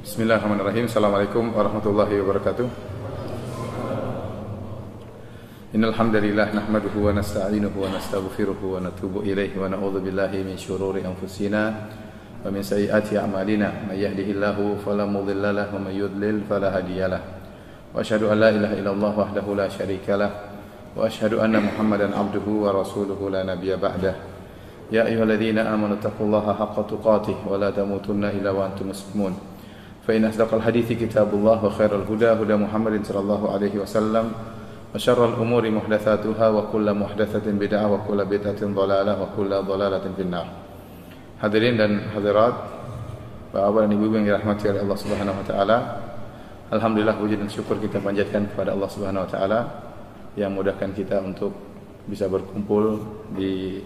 Bismillahirrahmanirrahim. Assalamualaikum warahmatullahi wabarakatuh. Innal hamdalillah nahmaduhu wa nasta'inuhu wa nastaghfiruhu wa natubu ilaihi wa na'udzu billahi min shururi anfusina wa min sayyiati a'malina. May yahdihillahu fala mudilla lahu wa may yudlil fala hadiyalah. Wa asyhadu an la ilaha illallah wahdahu la syarikalah wa asyhadu anna Muhammadan abduhu wa rasuluhu la nabiyya ba'dah. Ya ayyuhalladzina amanu taqullaha haqqa tuqatih wa la tamutunna illa wa antum muslimun. Fa inna asdaqal hadithi kitabullah wa khairal huda huda Muhammadin sallallahu alaihi wasallam wa syarrul umuri muhdatsatuha wa kullu muhdatsatin bid'ah wa kullu bid'atin dhalalah wa kullu dhalalatin finnar. Hadirin dan hadirat, Bapak dan Ibu yang dirahmati oleh Allah Subhanahu wa taala. Alhamdulillah, puji dan syukur kita panjatkan kepada Allah Subhanahu wa taala yang mudahkan kita untuk bisa berkumpul di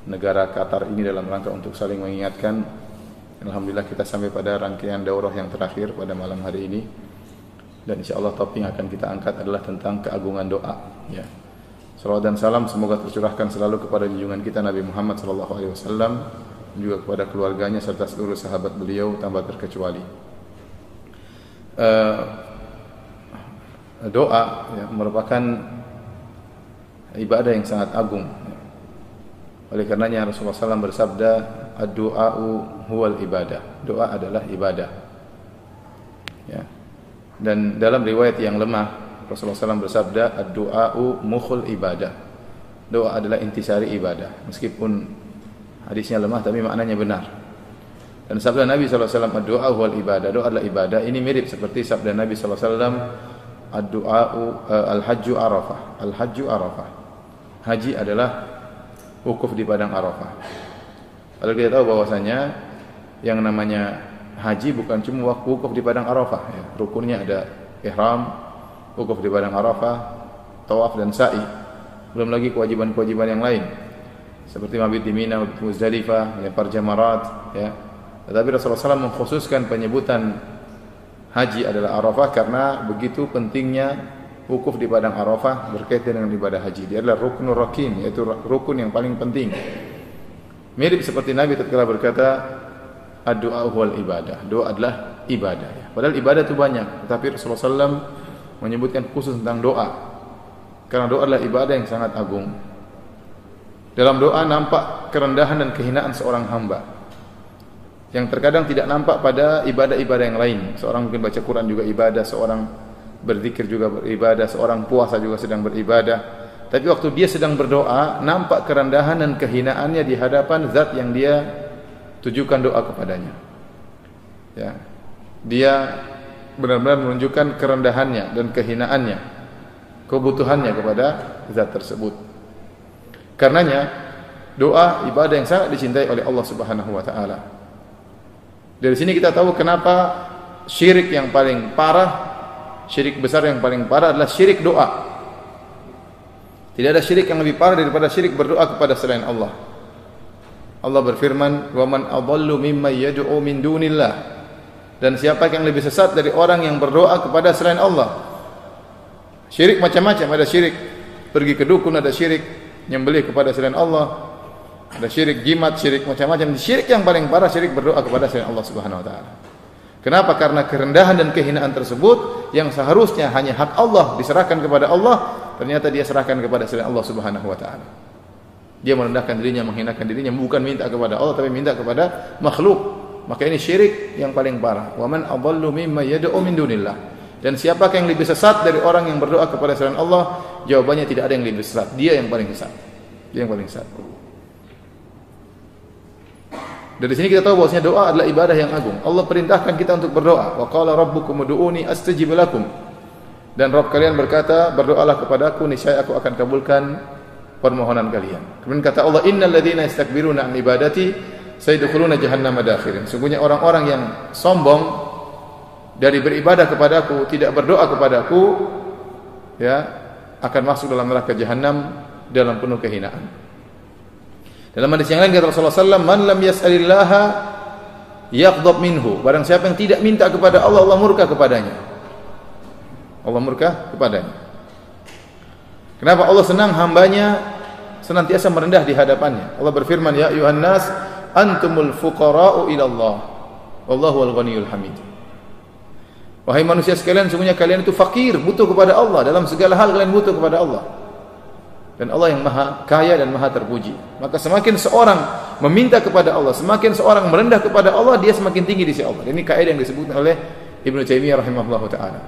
negara Qatar ini dalam rangka untuk saling mengingatkan. Alhamdulillah kita sampai pada rangkaian daurah yang terakhir pada malam hari ini, dan insyaallah topik yang akan kita angkat adalah tentang keagungan doa. Ya, salawat dan salam semoga tercurahkan selalu kepada junjungan kita Nabi Muhammad sallallahu alaihi wasallam, dan juga kepada keluarganya serta seluruh sahabat beliau tanpa terkecuali. Doa ya, merupakan ibadah yang sangat agung. Oleh karenanya Rasulullah SAW bersabda, ad-du'a'u huwal ibadah. Doa adalah ibadah. Ya. Dan dalam riwayat yang lemah, Rasulullah SAW bersabda, ad-du'a'u mukhul ibadah. Doa adalah intisari ibadah. Meskipun hadisnya lemah, tapi maknanya benar. Dan sabda Nabi SAW, ad-du'a'u huwal ibadah. Doa adalah ibadah. Ini mirip seperti sabda Nabi SAW, ad-du'a'u al-hajju arafah. Al-hajju arafah. Haji adalah wukuf di padang Arafah. Kalau kita tahu bahwasanya yang namanya haji bukan cuma wukuf di padang Arafah, ya. Rukunnya ada ihram, wukuf di padang Arafah, tawaf dan sa'i. Belum lagi kewajiban-kewajiban yang lain seperti mabit di Mina, mabit Muzdalifah, melempar jamarat, ya. Tetapi Rasulullah SAW mengkhususkan penyebutan haji adalah Arafah karena begitu pentingnya wukuf di padang Arafah berkaitan dengan ibadah haji. Dia adalah ruknul rakin, yaitu rukun yang paling penting. Mirip seperti Nabi tatkala berkata, ad-du'a huwal ibadah. Doa adalah ibadah. Ya. Padahal ibadah itu banyak, tetapi Rasulullah SAW menyebutkan khusus tentang doa. Karena doa adalah ibadah yang sangat agung. Dalam doa nampak kerendahan dan kehinaan seorang hamba, yang terkadang tidak nampak pada ibadah-ibadah yang lain. Seorang mungkin baca Quran juga ibadah, seorang berzikir juga beribadah, seorang puasa juga sedang beribadah. Tapi waktu dia sedang berdoa, nampak kerendahan dan kehinaannya di hadapan zat yang dia tujukan doa kepadanya. Ya. Dia benar-benar menunjukkan kerendahannya dan kehinaannya, kebutuhannya kepada zat tersebut. Karenanya doa ibadah yang sangat dicintai oleh Allah Subhanahu wa taala. Dari sini kita tahu kenapa syirik yang paling parah, syirik besar yang paling parah adalah syirik doa. Tidak ada syirik yang lebih parah daripada syirik berdoa kepada selain Allah. Allah berfirman, "Wa man adallu mimman yad'u min dunillah." Dan siapa yang lebih sesat dari orang yang berdoa kepada selain Allah? Syirik macam-macam, ada syirik pergi ke dukun, ada syirik nyembelih kepada selain Allah, ada syirik jimat, syirik macam-macam. Syirik yang paling parah syirik berdoa kepada selain Allah Subhanahu wa taala. Kenapa? Karena kerendahan dan kehinaan tersebut yang seharusnya hanya hak Allah diserahkan kepada Allah, ternyata dia serahkan kepada selain Allah Subhanahu wa taala. Dia merendahkan dirinya, menghinakan dirinya, bukan minta kepada Allah tapi minta kepada makhluk. Maka ini syirik yang paling parah. Wa man adallu mimman yad'u min dunillah. Dan siapakah yang lebih sesat dari orang yang berdoa kepada selain Allah? Jawabannya tidak ada yang lebih sesat. Dia yang paling sesat. Dia yang paling sesat. Dari sini kita tahu bahwasanya doa adalah ibadah yang agung. Allah perintahkan kita untuk berdoa. Wa qala rabbukum ud'uuni astajib lakum. Dan Rabb kalian berkata, berdoalah kepadaku, niscaya aku akan kabulkan permohonan kalian. Kemudian kata Allah, innal ladzina yastakbiruna an ibadati sayadkhuluna jahannama dakhirin. Sungguhnya orang-orang yang sombong dari beribadah kepadaku, tidak berdoa kepadaku, ya, akan masuk dalam neraka jahanam dalam penuh kehinaan. Dalam hadis yang lain kata Rasulullah SAW, man lam yas'alillaha yaghdab minhu. Barang siapa yang tidak minta kepada Allah, Allah murka kepadanya. Allah murka kepadanya. Kenapa? Allah senang hambanya senantiasa merendah di hadapannya. Allah berfirman, ya ayuhan nas antumul fuqara'u ila Allah wallahu al-ghaniyyul hamid. Wahai manusia sekalian, sungguhnya kalian itu fakir, butuh kepada Allah. Dalam segala hal kalian butuh kepada Allah. Dan Allah yang maha kaya dan maha terpuji. Maka semakin seorang meminta kepada Allah, semakin seorang merendah kepada Allah, dia semakin tinggi di sisi Allah. Ini kaidah yang disebutkan oleh Ibnu Taimiyah rahimahullah ta'ala.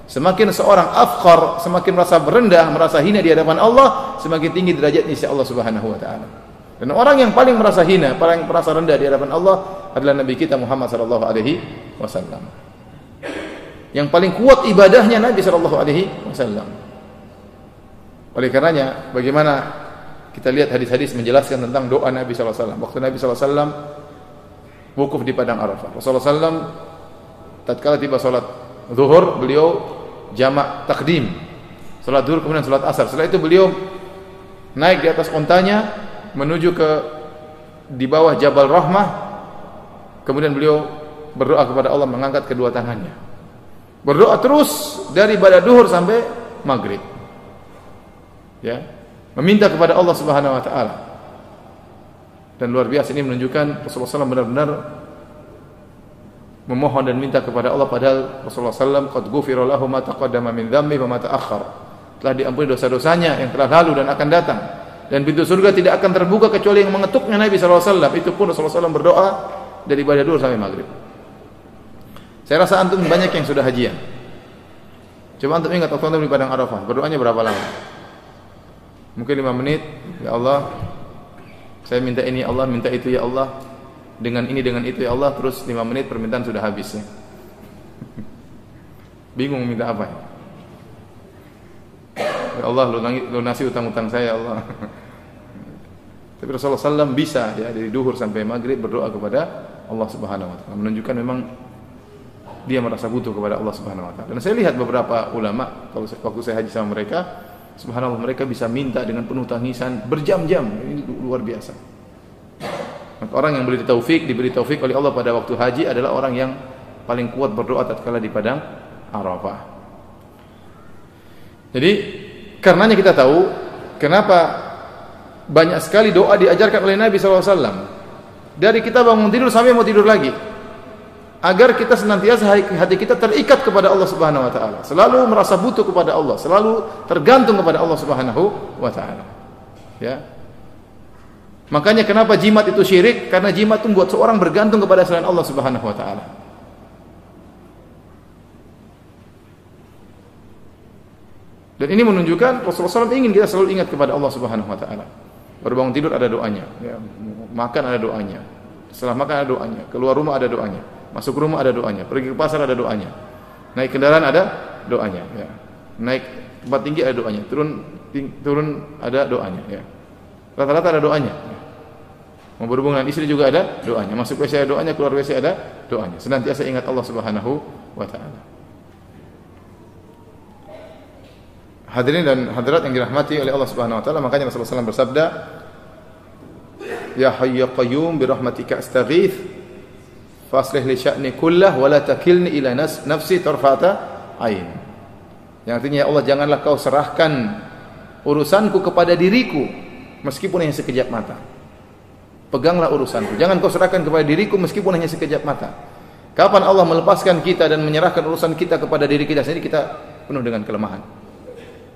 Semakin seorang afkhar, semakin merasa berendah, merasa hina di hadapan Allah, semakin tinggi derajatnya di sisi Allah subhanahu wa ta'ala. Dan orang yang paling merasa hina, paling merasa rendah di hadapan Allah adalah Nabi kita Muhammad sallallahu alaihi wasallam. Yang paling kuat ibadahnya Nabi sallallahu alaihi wasallam. Oleh karenanya, bagaimana kita lihat hadis-hadis menjelaskan tentang doa Nabi sallallahu alaihi wasallam. Waktu Nabi sallallahu alaihi wasallam wukuf di padang Arafah. Rasulullah sallallahu tatkala tiba salat zuhur, beliau jamak takdim. Salat zuhur kemudian salat asar. Setelah itu beliau naik di atas ontanya menuju ke di bawah Jabal Rahmah. Kemudian beliau berdoa kepada Allah mengangkat kedua tangannya. Berdoa terus dari ibadah duhur sampai maghrib. Ya, meminta kepada Allah Subhanahu wa taala. Dan luar biasa ini menunjukkan Rasulullah SAW benar-benar memohon dan minta kepada Allah, padahal Rasulullah SAW qad ghufira lahu ma taqaddama min dhanbi wa ma ta'akhkhar. Telah diampuni dosa-dosanya yang telah lalu dan akan datang. Dan pintu surga tidak akan terbuka kecuali yang mengetuknya Nabi SAW. Itu pun Rasulullah SAW berdoa dari ibadah duhur sampai maghrib. Saya rasa antum banyak yang sudah hajian. Coba antum ingat waktu antum di padang Arafah, berdoanya berapa lama? Mungkin 5 menit. Ya Allah, saya minta ini, Allah minta itu, ya Allah, dengan ini dengan itu, ya Allah. Terus 5 menit permintaan sudah habis ya. Bingung minta apa ya? Ya Allah, lunasi utang-utang saya, ya Allah. Tapi Rasulullah SAW bisa ya dari duhur sampai maghrib berdoa kepada Allah Subhanahu wa taala, menunjukkan memang dia merasa butuh kepada Allah Subhanahu wa taala. Dan saya lihat beberapa ulama waktu saya haji sama mereka, subhanallah, mereka bisa minta dengan penuh tangisan berjam-jam. Ini luar biasa. Maka orang yang diberi taufik oleh Allah pada waktu haji adalah orang yang paling kuat berdoa tatkala di padang Arafah. Jadi karenanya kita tahu kenapa banyak sekali doa diajarkan oleh Nabi SAW. Dari kita bangun tidur sampai mau tidur lagi, agar kita senantiasa hati kita terikat kepada Allah Subhanahu wa taala, selalu merasa butuh kepada Allah, selalu tergantung kepada Allah Subhanahu wa taala. Ya. Makanya kenapa jimat itu syirik? Karena jimat itu membuat seorang bergantung kepada selain Allah Subhanahu wa taala. Dan ini menunjukkan Rasulullah SAW ingin kita selalu ingat kepada Allah Subhanahu wa taala. Baru bangun tidur ada doanya, ya. Makan ada doanya. Setelah makan ada doanya, keluar rumah ada doanya. Masuk rumah ada doanya, pergi ke pasar ada doanya, naik kendaraan ada doanya, ya. Naik tempat tinggi ada doanya, turun ada doanya, ya. Rata-rata ada doanya. Ya. Mau berhubungan dengan istri juga ada doanya, masuk WC ada doanya, keluar WC ada doanya. Senantiasa ingat Allah Subhanahu wa taala. Hadirin dan hadirat yang dirahmati oleh Allah Subhanahu wa taala, makanya Rasulullah SAW bersabda, Ya Hayyu ya Qayyum bi rahmatika astaghits faslih li sya'ni kullah wa la takilni ila nafsi tarfata ain. Yang artinya, ya Allah, janganlah kau serahkan urusanku kepada diriku meskipun hanya sekejap mata. Peganglah urusanku, jangan kau serahkan kepada diriku meskipun hanya sekejap mata. Kapan Allah melepaskan kita dan menyerahkan urusan kita kepada diri kita sendiri, kita penuh dengan kelemahan.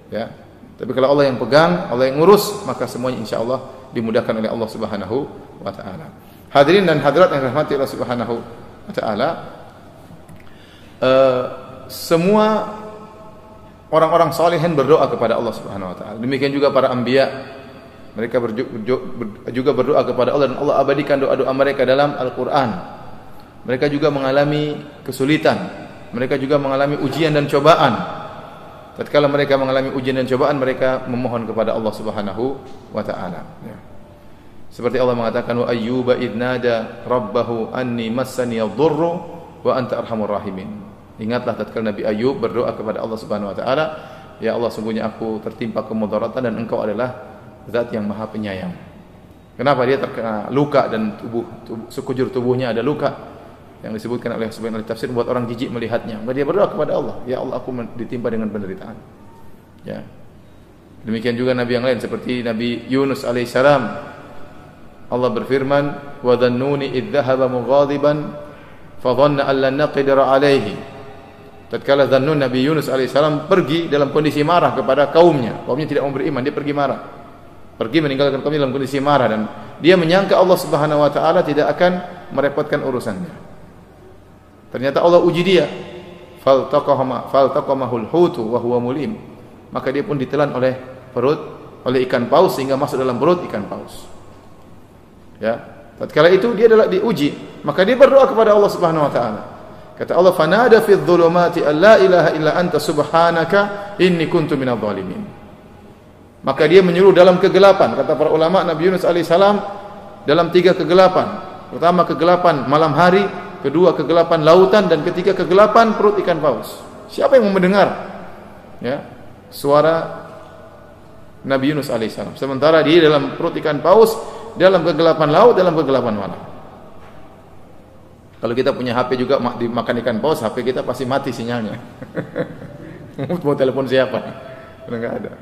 Ya. Tapi kalau Allah yang pegang, Allah yang ngurus, maka semuanya insyaallah dimudahkan oleh Allah Subhanahu wa taala. Hadirin dan hadirat yang dirahmati Allah Subhanahu wa taala, semua orang-orang salihin berdoa kepada Allah Subhanahu wa taala. Demikian juga para anbiya, mereka juga berdoa kepada Allah, dan Allah abadikan doa-doa mereka dalam Al-Qur'an. Mereka juga mengalami kesulitan, mereka juga mengalami ujian dan cobaan. Tatkala mereka mengalami ujian dan cobaan, mereka memohon kepada Allah Subhanahu wa taala, ya. Seperti Allah mengatakan, wa ayyuba idnada rabbahu anni massani ad-dhurru wa anta arhamur rahimin. Ingatlah tatkala Nabi Ayub berdoa kepada Allah Subhanahu wa taala, ya Allah, sungguhnya aku tertimpa kemudaratan dan engkau adalah zat yang maha penyayang. Kenapa dia terkena luka dan sekujur tubuhnya ada luka yang disebutkan oleh sebagian ahli tafsir buat orang jijik melihatnya. Maka dia berdoa kepada Allah, ya Allah, aku ditimpa dengan penderitaan. Ya. Demikian juga nabi yang lain seperti Nabi Yunus alaihissalam. Allah berfirman, wa dhannuni idh dhahaba mughadiban fa dhanna an lan naqdira alaihi Tatkala Dzannun Nabi Yunus alaihissalam pergi dalam kondisi marah kepada kaumnya. Kaumnya tidak mau beriman, dia pergi marah. Pergi meninggalkan kaumnya dalam kondisi marah dan dia menyangka Allah Subhanahu wa taala tidak akan merepotkan urusannya. Ternyata Allah uji dia. Faltaqamahul hutu wa huwa mulim. Maka dia pun ditelan oleh ikan paus sehingga masuk dalam perut ikan paus. Ya, tatkala itu dia adalah diuji, maka dia berdoa kepada Allah Subhanahu wa taala. Kata Allah, "Fanada fi dhulumati alla ilaha illa anta subhanaka inni kuntu minadh dhalimin." Maka dia menyeru dalam kegelapan. Kata para ulama, Nabi Yunus alaihissalam dalam 3 kegelapan. Pertama kegelapan malam hari, kedua kegelapan lautan, dan ketiga kegelapan perut ikan paus. Siapa yang mau mendengar ya suara Nabi Yunus alaihissalam? Sementara dia dalam perut ikan paus, dalam kegelapan laut, dalam kegelapan malam. Kalau kita punya HP juga dimakan ikan paus, HP kita pasti mati sinyalnya. Mau telepon siapa? Karena enggak ada.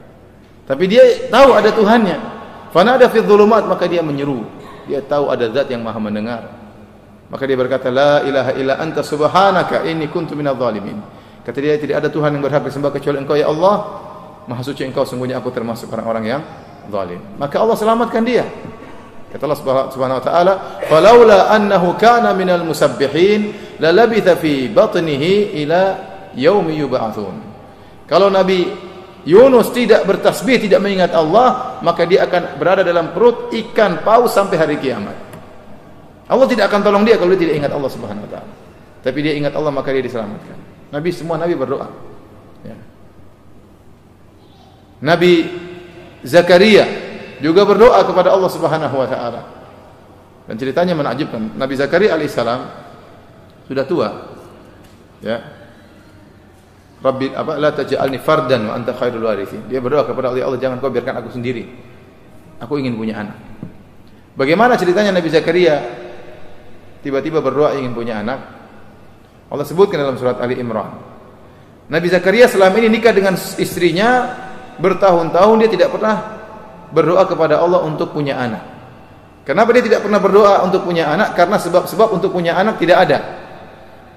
Tapi dia tahu ada Tuhannya. Fanada fi dhulumat, maka dia menyeru. Dia tahu ada zat yang Maha mendengar. Maka dia berkata, "La ilaha illa anta subhanaka inni kuntu minadh dhalimin." Kata dia, tidak ada Tuhan yang berhak disembah kecuali Engkau ya Allah. Maha suci Engkau, sungguhnya aku termasuk orang-orang yang zalim. Maka Allah selamatkan dia. Kata Allah Subhanahu wa taala, "Falaula annahu kana minal musabbihin la labitha fi batnihi ila yaumi yub'atsun." Kalau Nabi Yunus tidak bertasbih, tidak mengingat Allah, maka dia akan berada dalam perut ikan paus sampai hari kiamat. Allah tidak akan tolong dia kalau dia tidak ingat Allah Subhanahu wa taala. Tapi dia ingat Allah, maka dia diselamatkan. Semua nabi berdoa. Ya. Nabi Zakaria juga berdoa kepada Allah Subhanahu wa taala. Dan ceritanya menakjubkan. Nabi Zakaria alaihissalam sudah tua. Ya. Rabbi la taj'alni fardan wa anta khairul warithin. Dia berdoa kepada Allah, ya Allah, jangan kau biarkan aku sendiri. Aku ingin punya anak. Bagaimana ceritanya Nabi Zakaria tiba-tiba berdoa ingin punya anak? Allah sebutkan dalam surat Ali Imran. Nabi Zakaria selama ini nikah dengan istrinya bertahun-tahun, dia tidak pernah berdoa kepada Allah untuk punya anak. Kenapa dia tidak pernah berdoa untuk punya anak? Karena sebab untuk punya anak tidak ada.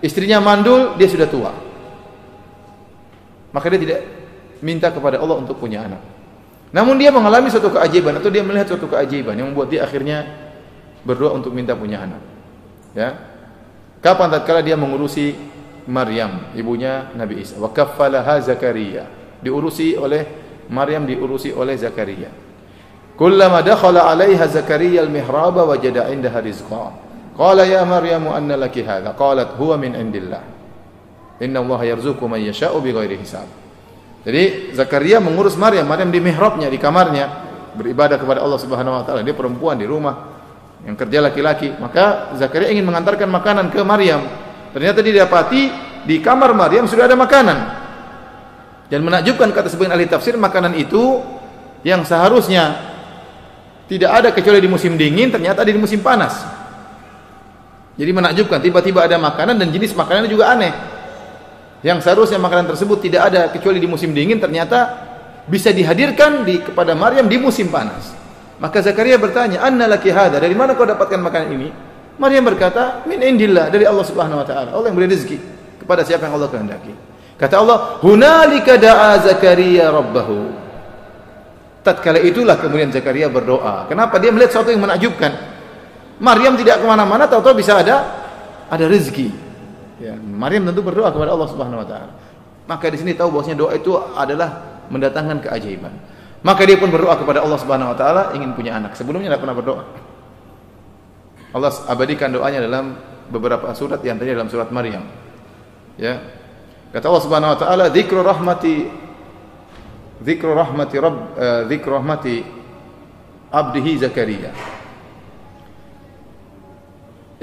Istrinya mandul, dia sudah tua. Maka dia tidak minta kepada Allah untuk punya anak. Namun dia mengalami suatu keajaiban, atau dia melihat suatu keajaiban yang membuat dia akhirnya berdoa untuk minta punya anak. Ya. Kapan? Tatkala dia mengurusi Maryam, ibunya Nabi Isa. Wa kaffalaha Zakaria. Diurusi oleh Maryam, diurusi oleh Zakaria. Kullama dakhala 'alaiha Zakaria al-mihraba wajada 'indaha rizqa. Qala ya Maryam anna laki hadha? Qalat huwa min indillah. Inna Allah yarzuqu man yasha'u bighairi hisab. Jadi Zakaria mengurus Maryam di mihrabnya, di kamarnya, beribadah kepada Allah Subhanahu wa taala. Dia perempuan di rumah, yang kerja laki-laki. Maka Zakaria ingin mengantarkan makanan ke Maryam. Ternyata didapati di kamar Maryam sudah ada makanan. Dan menakjubkan, kata sebagian ahli tafsir, makanan itu yang seharusnya tidak ada kecuali di musim dingin, ternyata ada di musim panas. Jadi menakjubkan, tiba-tiba ada makanan dan jenis makanannya juga aneh. Yang seharusnya makanan tersebut tidak ada kecuali di musim dingin, ternyata bisa dihadirkan kepada Maryam di musim panas. Maka Zakaria bertanya, "Anna laki hadha?" Dari mana kau dapatkan makanan ini? Maryam berkata, "Min indillah," dari Allah Subhanahu wa taala. Allah yang beri rezeki kepada siapa yang Allah kehendaki. Kata Allah, "Hunalika da'a Zakaria rabbahu." Tatkala itulah kemudian Zakaria berdoa. Kenapa? Dia melihat sesuatu yang menakjubkan. Maryam tidak kemana-mana, tahu-tahu bisa ada rezeki. Ya, Maryam tentu berdoa kepada Allah Subhanahu wa taala. Maka di sini tahu bahwasanya doa itu adalah mendatangkan keajaiban. Maka dia pun berdoa kepada Allah Subhanahu wa taala ingin punya anak. Sebelumnya tidak pernah berdoa. Allah abadikan doanya dalam beberapa surat, yang antaranya dalam surat Maryam. Ya. Kata Allah Subhanahu wa taala, dzikru rahmati abdihi Zakaria.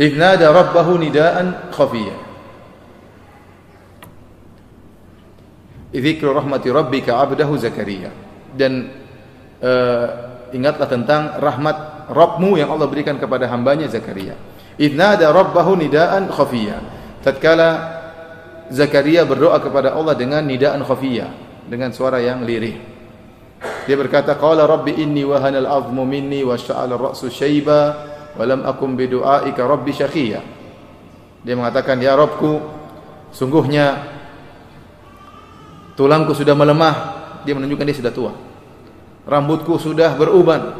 Idh nada rabbahu nidaan khafiyya. Dzikru rahmati rabbika abdahu Zakaria. Dan ingatlah tentang rahmat Rabbmu yang Allah berikan kepada hambanya Zakaria. Idh nada rabbahu nidaan khafiyya. Tatkala Zakaria berdoa kepada Allah dengan nidaan khafiyya, dengan suara yang lirih. Dia berkata, "Qala rabbi inni wahana al-'azmu minni wa sha'ala ar-ra'su shayba wa lam akum bi du'aika rabbi syaqiyya." Dia mengatakan, "Ya Rabbku, sungguhnya Tulangku sudah melemah, dia menunjukkan dia sudah tua. Rambutku sudah beruban.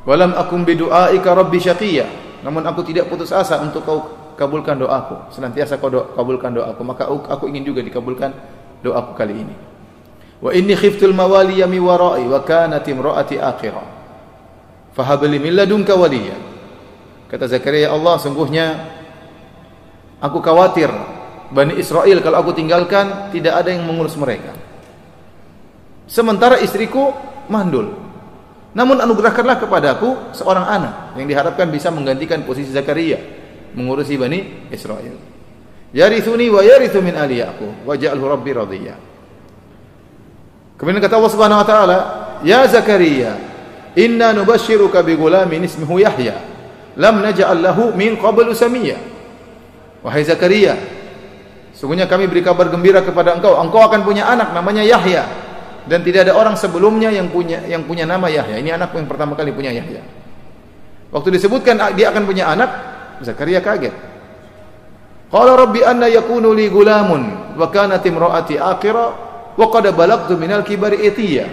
Walam akum bidu'aika rabbi syaqiyya. Namun aku tidak putus asa untuk kau kabulkan doaku. Senantiasa kau kabulkan doaku, maka aku ingin juga dikabulkan doaku kali ini. Wa inni khiftul mawaliya mi wara'i wa kanat imra'ati akhira. Fahab li min ladunka waliya. Kata Zakaria, Allah, sungguhnya aku khawatir Bani Israel kalau aku tinggalkan tidak ada yang mengurus mereka. Sementara istriku mandul. Namun anugerahkanlah kepadaku seorang anak yang diharapkan bisa menggantikan posisi Zakaria mengurusi Bani Israel. Yarithuni wa yarithu min ali Yaqub waj'alhu rabbi radiyya. Kemudian kata Allah Subhanahu wa taala, "Ya Zakaria, inna nubashshiruka bi ghulamin ismuhu Yahya, lam naj'al lahu min qablu samiyya." Wahai Zakaria, sungguhnya kami beri kabar gembira kepada engkau akan punya anak namanya Yahya, dan tidak ada orang sebelumnya yang punya nama Yahya. Ini anak yang pertama kali punya Yahya. Waktu disebutkan dia akan punya anak, Zakaria kaget. Qala rabbi anna yakunu li gulamun wa kanat imraati aqira wa qad balagtu minal kibari itiya.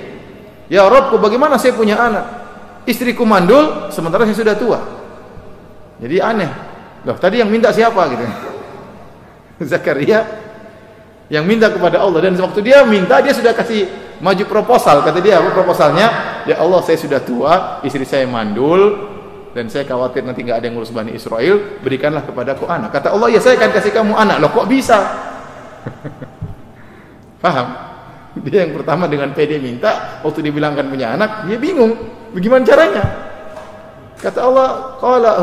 Ya Rabbku, bagaimana saya punya anak? Istriku mandul sementara saya sudah tua. Jadi aneh. Loh, tadi yang minta siapa gitu? Zakaria yang minta kepada Allah, dan waktu dia minta dia sudah kasih maju proposal. Kata dia, apa proposalnya? Ya Allah, saya sudah tua, istri saya mandul, dan saya khawatir nanti enggak ada yang ngurus Bani Israel, berikanlah kepadaku anak. Kata Allah, ya saya akan kasih kamu anak. Loh, kok bisa? Paham? Dia yang pertama dengan PD minta, waktu dibilangkan punya anak, dia bingung. Bagaimana caranya? Kata Allah, qala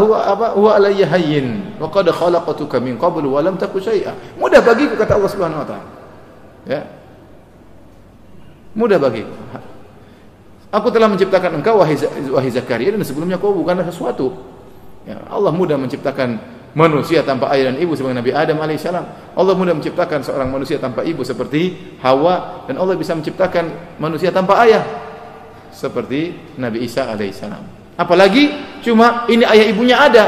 huwa alayya hayyin wa qad khalaqtuka min qablu wa lam taku syai'a. Mudah bagiku, kata Allah Subhanahu wa taala. Ya. Mudah bagiku. Aku telah menciptakan engkau wahai Zakaria, dan sebelumnya kau bukanlah sesuatu. Ya, Allah mudah menciptakan manusia tanpa ayah dan ibu sebagai Nabi Adam alaihissalam. Allah mudah menciptakan seorang manusia tanpa ibu seperti Hawa, dan Allah bisa menciptakan manusia tanpa ayah seperti Nabi Isa alaihissalam. Apalagi cuma ini ayah ibunya ada.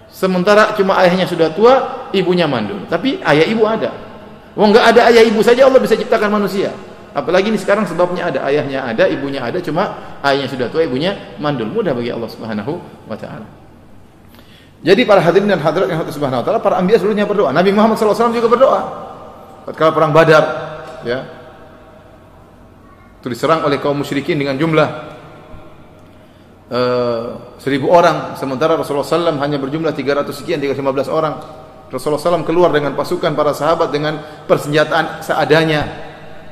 Sementara cuma ayahnya sudah tua, ibunya mandul. Tapi ayah ibu ada. Wong enggak ada ayah ibu saja Allah bisa ciptakan manusia. Apalagi ini sekarang sebabnya ada, ayahnya ada, ibunya ada, cuma ayahnya sudah tua, ibunya mandul. Mudah bagi Allah Subhanahu wa taala. Jadi para hadirin dan hadirat yang Allah Subhanahu wa taala, para anbiya seluruhnya berdoa. Nabi Muhammad SAW juga berdoa. Ketika perang Badar, ya. Itu diserang oleh kaum musyrikin dengan jumlah 1000 orang, sementara Rasulullah SAW hanya berjumlah 300 sekian, 315 orang. Rasulullah SAW keluar dengan pasukan para sahabat dengan persenjataan seadanya,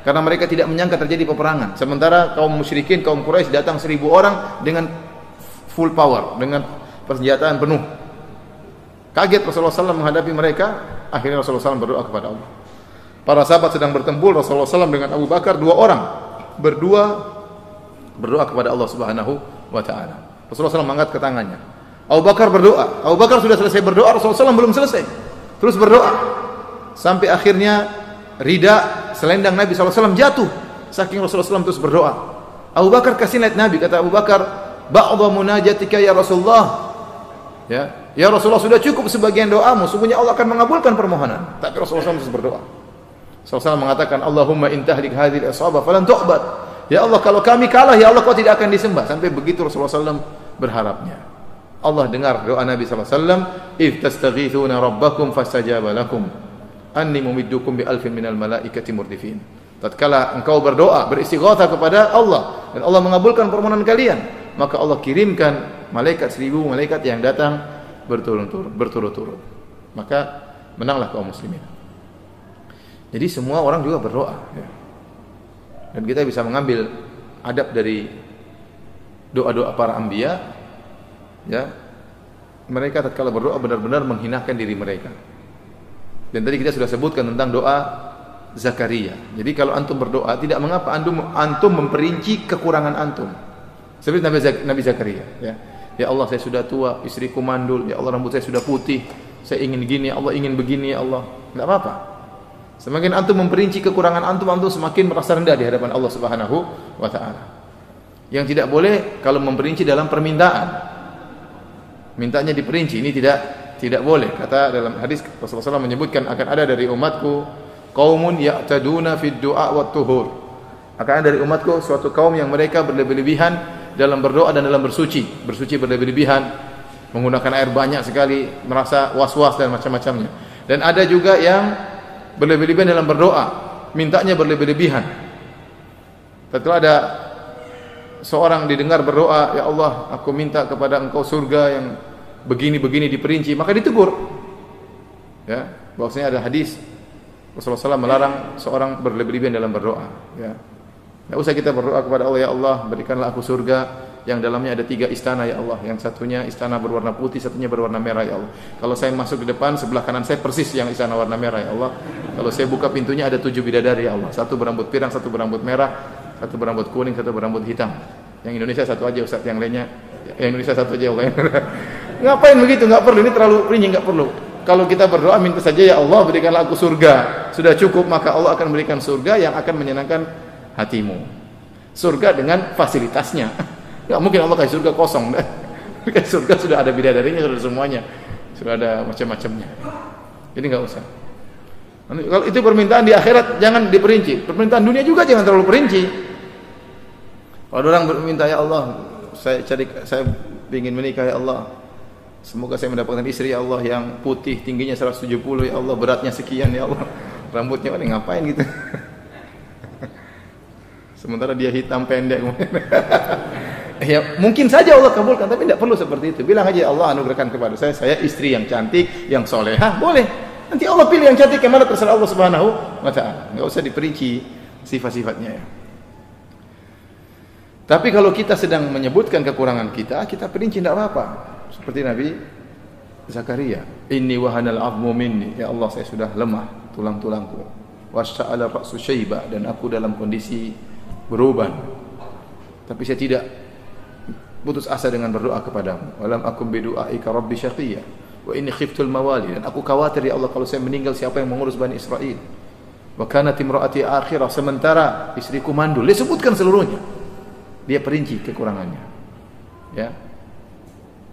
karena mereka tidak menyangka terjadi peperangan. Sementara kaum musyrikin, kaum Quraisy datang 1000 orang dengan full power, dengan persenjataan penuh. Kaget Rasulullah SAW menghadapi mereka. Akhirnya Rasulullah SAW berdoa kepada Allah. Para sahabat sedang bertempur, Rasulullah SAW dengan Abu Bakar, 2 orang berdua berdoa kepada Allah Subhanahu wa ta'ala. Rasulullah SAW mengangkat ke tangannya. Abu Bakar berdoa. Abu Bakar sudah selesai berdoa, Rasulullah SAW belum selesai. Terus berdoa. Sampai akhirnya rida selendang Nabi SAW jatuh. Saking Rasulullah SAW terus berdoa. Abu Bakar kasih lihat Nabi. Kata Abu Bakar, ba'dha munajatika ya Rasulullah. Ya Rasulullah, sudah cukup sebagian doamu. Sungguhnya Allah akan mengabulkan permohonan. Tapi Rasulullah SAW terus berdoa. Rasulullah SAW mengatakan, Allahumma intahlik hadhil ashabah falan tu'bad. Ya Allah, kalau kami kalah, ya Allah, kau tidak akan disembah. Sampai begitu Rasulullah SAW berharapnya. Allah dengar doa Nabi SAW. If tastaghithuna rabbakum fastajaba lakum anni mumiddukum bi alfin minal malaikati murdifin. Tatkala engkau berdoa, beristighatsah kepada Allah, dan Allah mengabulkan permohonan kalian, maka Allah kirimkan malaikat 1000 malaikat yang datang berturut-turut. Maka menanglah kaum muslimin. Jadi semua orang juga berdoa, ya. Dan kita bisa mengambil adab dari doa-doa para anbiya, ya. Mereka tatkala berdoa benar-benar menghinakan diri mereka. Dan tadi kita sudah sebutkan tentang doa Zakaria. Jadi kalau antum berdoa, tidak mengapa antum memperinci kekurangan antum. Seperti Nabi Zakaria, ya. Ya Allah, saya sudah tua, istriku mandul, ya Allah rambut saya sudah putih, saya ingin gini, ya Allah ingin begini, ya Allah. Enggak apa-apa. Semakin antum memperinci kekurangan antum semakin merasa rendah di hadapan Allah Subhanahu wa taala. Yang tidak boleh kalau memperinci dalam permintaan. Mintanya diperinci, ini tidak boleh. Kata dalam hadis Rasulullah SAW menyebutkan akan ada dari umatku qaumun ya'taduna fid du'a wat tuhur. Akan ada dari umatku suatu kaum yang mereka berlebih-lebihan dalam berdoa dan dalam bersuci berlebih-lebihan, menggunakan air banyak sekali, merasa was-was dan macam-macamnya. Dan ada juga yang berlebih-lebihan dalam berdoa, mintanya berlebih-lebihan. Tentu ada seorang didengar berdoa, ya Allah, aku minta kepada Engkau surga yang begini-begini diperinci, maka ditegur. Ya, bahwasanya ada hadis Rasulullah SAW melarang seorang berlebih-lebihan dalam berdoa. Ya, tidak usah kita berdoa kepada Allah, ya Allah, berikanlah aku surga yang dalamnya ada 3 istana, ya Allah. Yang satunya istana berwarna putih, satunya berwarna merah, ya Allah. Kalau saya masuk ke depan, sebelah kanan saya persis yang istana warna merah, ya Allah. Kalau saya buka pintunya ada 7 bidadari, ya Allah. Satu berambut pirang, satu berambut merah, satu berambut kuning, satu berambut hitam. Yang Indonesia satu aja, Ustaz. Yang lainnya, yang Indonesia satu aja, Allah. Ngapain begitu? Enggak perlu. Ini terlalu rinci, enggak perlu. Kalau kita berdoa minta saja, ya Allah, berikanlah aku surga. Sudah cukup, maka Allah akan berikan surga yang akan menyenangkan hatimu. Surga dengan fasilitasnya. Enggak mungkin Allah kasih surga kosong. Kasih surga sudah ada bidadarinya, sudah semuanya. Sudah ada macam-macamnya. Jadi enggak usah. Kalau itu permintaan di akhirat jangan diperinci. Permintaan dunia juga jangan terlalu perinci. Kalau orang berminta, ya Allah, saya ingin menikah, ya Allah. Semoga saya mendapatkan istri, ya Allah, yang putih, tingginya 170, ya Allah, beratnya sekian, ya Allah. Rambutnya ngapain gitu. Sementara dia hitam pendek. Ya, mungkin saja Allah kabulkan, tapi tidak perlu seperti itu. Bilang aja, Allah anugerahkan kepada saya istri yang cantik, yang solehah, boleh. Nanti Allah pilih yang cantik yang mana, terserah Allah Subhanahu wa taala. Enggak usah diperinci sifat-sifatnya ya. Tapi kalau kita sedang menyebutkan kekurangan kita perinci tidak apa-apa. Seperti Nabi Zakaria, inni wahanal 'azmu minni, ya Allah, saya sudah lemah tulang-tulangku. Wasya'ala ra'su syaiba, dan aku dalam kondisi beruban. Tapi saya tidak putus asa dengan berdoa kepadamu. Walam akum bidu'aika rabbi syaqiyya wa inni khiftul mawali, dan aku khawatir, ya Allah, kalau saya meninggal siapa yang mengurus Bani Israel. Wa kanat imraati akhirah, sementara istriku mandul. Dia sebutkan seluruhnya. Dia perinci kekurangannya. Ya.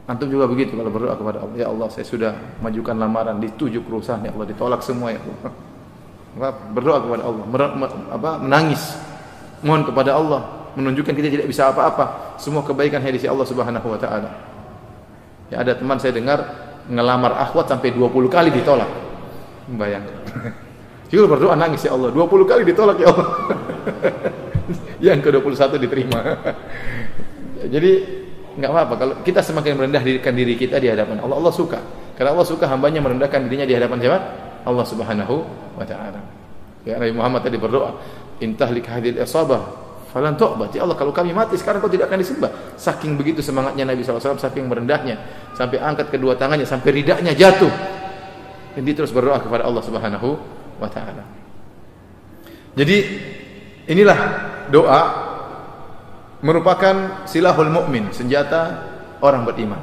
Antum juga begitu kalau berdoa kepada Allah, ya Allah, saya sudah majukan lamaran di 7 perusahaan, ya Allah, ditolak semua, ya Allah. Berdoa kepada Allah, menangis, mohon kepada Allah, menunjukkan kita tidak bisa apa-apa, semua kebaikan hanya di sisi Allah Subhanahu wa taala. Ya, ada teman saya dengar ngelamar akhwat sampai 20 kali ditolak. Bayangkan. Dia berdoa nangis, ya Allah, 20 kali ditolak, ya Allah. Yang ke-21 diterima. Jadi enggak apa-apa kalau kita semakin merendahkan diri kita di hadapan Allah. Allah suka. Karena Allah suka hambanya merendahkan dirinya di hadapan siapa? Allah Subhanahu wa taala. Ya, Nabi Muhammad tadi berdoa, "Intahlik hadhil isabah falan tu'bad." Ya Allah, kalau kami mati sekarang kau tidak akan disembah. Saking begitu semangatnya Nabi SAW, saking merendahnya, sampai angkat kedua tangannya sampai ridaknya jatuh. Dan dia terus berdoa kepada Allah Subhanahu wa taala. Jadi inilah doa merupakan silahul mukmin, senjata orang beriman,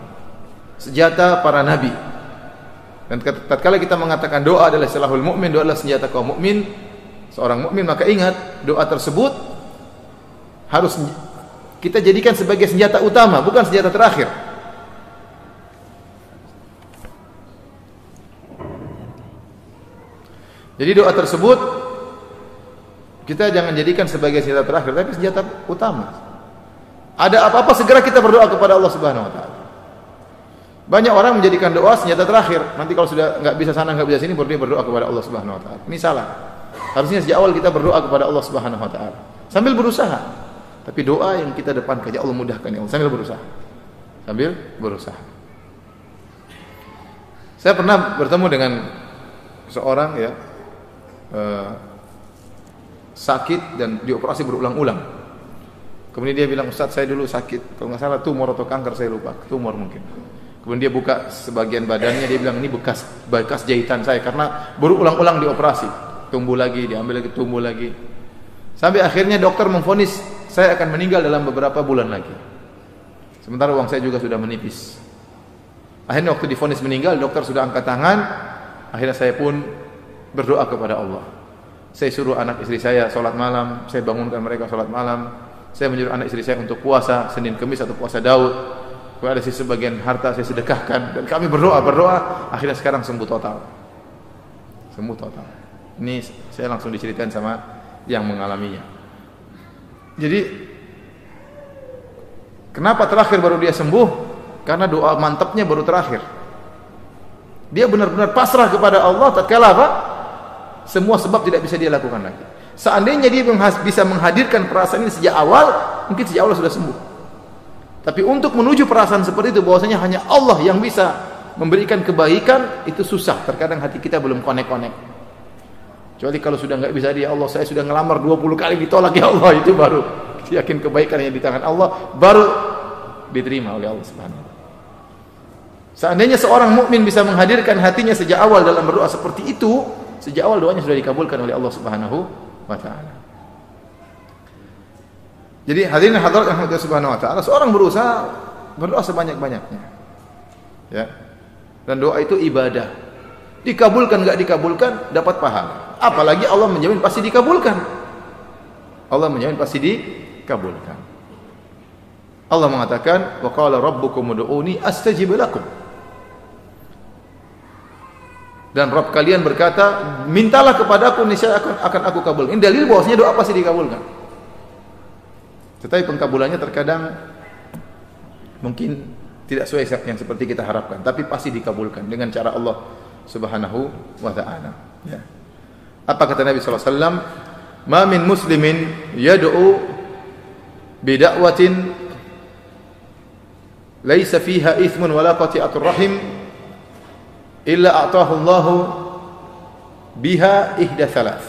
senjata para nabi. Dan tatkala kita mengatakan doa adalah silahul mukmin, doa adalah senjata kaum mukmin, seorang mukmin, maka ingat doa tersebut harus kita jadikan sebagai senjata utama, bukan senjata terakhir. Jadi doa tersebut kita jangan jadikan sebagai senjata terakhir, tapi senjata utama. Ada apa-apa segera kita berdoa kepada Allah Subhanahu wa taala. Banyak orang menjadikan doa senjata terakhir. Nanti kalau sudah enggak bisa sana, enggak bisa sini, baru dia berdoa kepada Allah Subhanahu wa taala. Ini salah. Harusnya sejak awal kita berdoa kepada Allah Subhanahu wa taala sambil berusaha. Tapi doa yang kita depankan, ya Allah mudahkan, ya Allah, sambil berusaha. Sambil berusaha. Saya pernah bertemu dengan seorang ya sakit dan dioperasi berulang-ulang. Kemudian dia bilang, Ustaz, saya dulu sakit, kalau nggak salah tumor atau kanker, saya lupa, tumor mungkin. Kemudian dia buka sebagian badannya, dia bilang ini bekas jahitan saya karena berulang-ulang dioperasi, tumbuh lagi, diambil lagi, tumbuh lagi. Sampai akhirnya dokter memvonis saya akan meninggal dalam beberapa bulan lagi. Sementara uang saya juga sudah menipis. Akhirnya waktu divonis meninggal, dokter sudah angkat tangan. Akhirnya saya pun berdoa kepada Allah. Saya suruh anak istri saya sholat malam, saya bangunkan mereka sholat malam. Saya menyuruh anak istri saya untuk puasa Senin Kemis atau puasa Daud. Kalau ada sebagian harta saya sedekahkan, dan kami berdoa. Akhirnya sekarang sembuh total. Sembuh total. Ini saya langsung diceritakan sama yang mengalaminya. Jadi kenapa terakhir baru dia sembuh? Karena doa mantapnya baru terakhir. Dia benar-benar pasrah kepada Allah tatkala apa? Semua sebab tidak bisa dia lakukan lagi. Seandainya dia bisa menghadirkan perasaan ini sejak awal, mungkin sejak awal sudah sembuh. Tapi untuk menuju perasaan seperti itu, bahwasanya hanya Allah yang bisa memberikan kebaikan, itu susah. Terkadang hati kita belum connect. Kecuali kalau sudah nggak bisa dia, Allah saya sudah ngelamar 20 kali ditolak ya Allah, itu baru yakin kebaikan yang di tangan Allah, baru diterima oleh Allah Subhanahu wa taala. Seandainya seorang mukmin bisa menghadirkan hatinya sejak awal dalam berdoa seperti itu, sejak awal doanya sudah dikabulkan oleh Allah Subhanahu wa taala. Jadi hadirin hadirat yang Allah Subhanahu wa taala, seorang berusaha berdoa sebanyak-banyaknya. Ya. Dan doa itu ibadah. Dikabulkan enggak dikabulkan dapat pahala. Apalagi Allah menjamin pasti dikabulkan. Allah menjamin pasti dikabulkan. Allah mengatakan, "Wa qala rabbukum ud'uni astajib lakum." Dan Rabb kalian berkata, mintalah kepadaku niscaya akan aku kabulkan. Ini dalil bahwasanya doa pasti dikabulkan. Tetapi pengkabulannya terkadang mungkin tidak sesuai yang seperti kita harapkan, tapi pasti dikabulkan dengan cara Allah Subhanahu wa taala. Ya. Apa kata Nabi sallallahu alaihi wasallam? "Ma min muslimin yad'u bi da'watin laisa fiha ithmun wala qati'atur rahim illa a'tahu Allahu biha ihda thalath."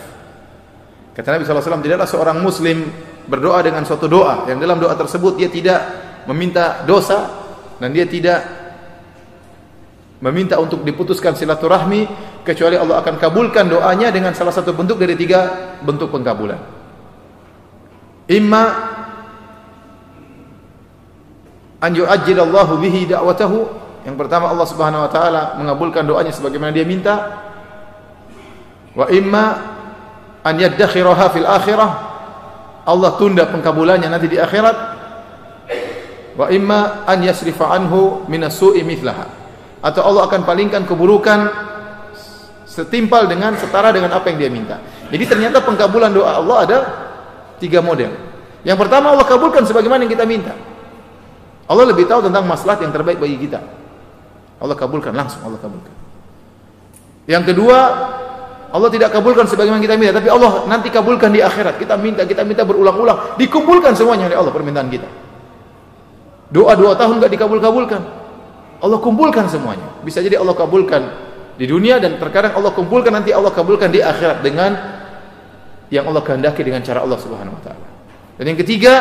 Kata Nabi sallallahu alaihi wasallam, tidaklah seorang muslim berdoa dengan suatu doa yang dalam doa tersebut dia tidak meminta dosa dan dia tidak meminta untuk diputuskan silaturahmi, kecuali Allah akan kabulkan doanya dengan salah satu bentuk dari 3 bentuk pengkabulan. Imma an yu'ajjilallahu bihi da'watahu, yang pertama Allah Subhanahu wa taala mengabulkan doanya sebagaimana dia minta. Wa imma an yaddakhiraha fil akhirah, Allah tunda pengkabulannya nanti di akhirat. Wa imma an yasrifa anhu minas su'i mithlaha, atau Allah akan palingkan keburukan setimpal dengan setara dengan apa yang dia minta. Jadi ternyata pengkabulan doa Allah ada 3 model. Yang pertama, Allah kabulkan sebagaimana yang kita minta. Allah lebih tahu tentang maslahat yang terbaik bagi kita. Allah kabulkan langsung, Allah kabulkan. Yang kedua, Allah tidak kabulkan sebagaimana kita minta, tapi Allah nanti kabulkan di akhirat. Kita minta berulang-ulang, dikumpulkan semuanya oleh Allah permintaan kita. Doa 2 tahun enggak dikabul-kabulkan, Allah kumpulkan semuanya. Bisa jadi Allah kabulkan di dunia, dan terkadang Allah kumpulkan nanti Allah kabulkan di akhirat dengan yang Allah kehendaki dengan cara Allah Subhanahu wa taala. Dan yang ketiga,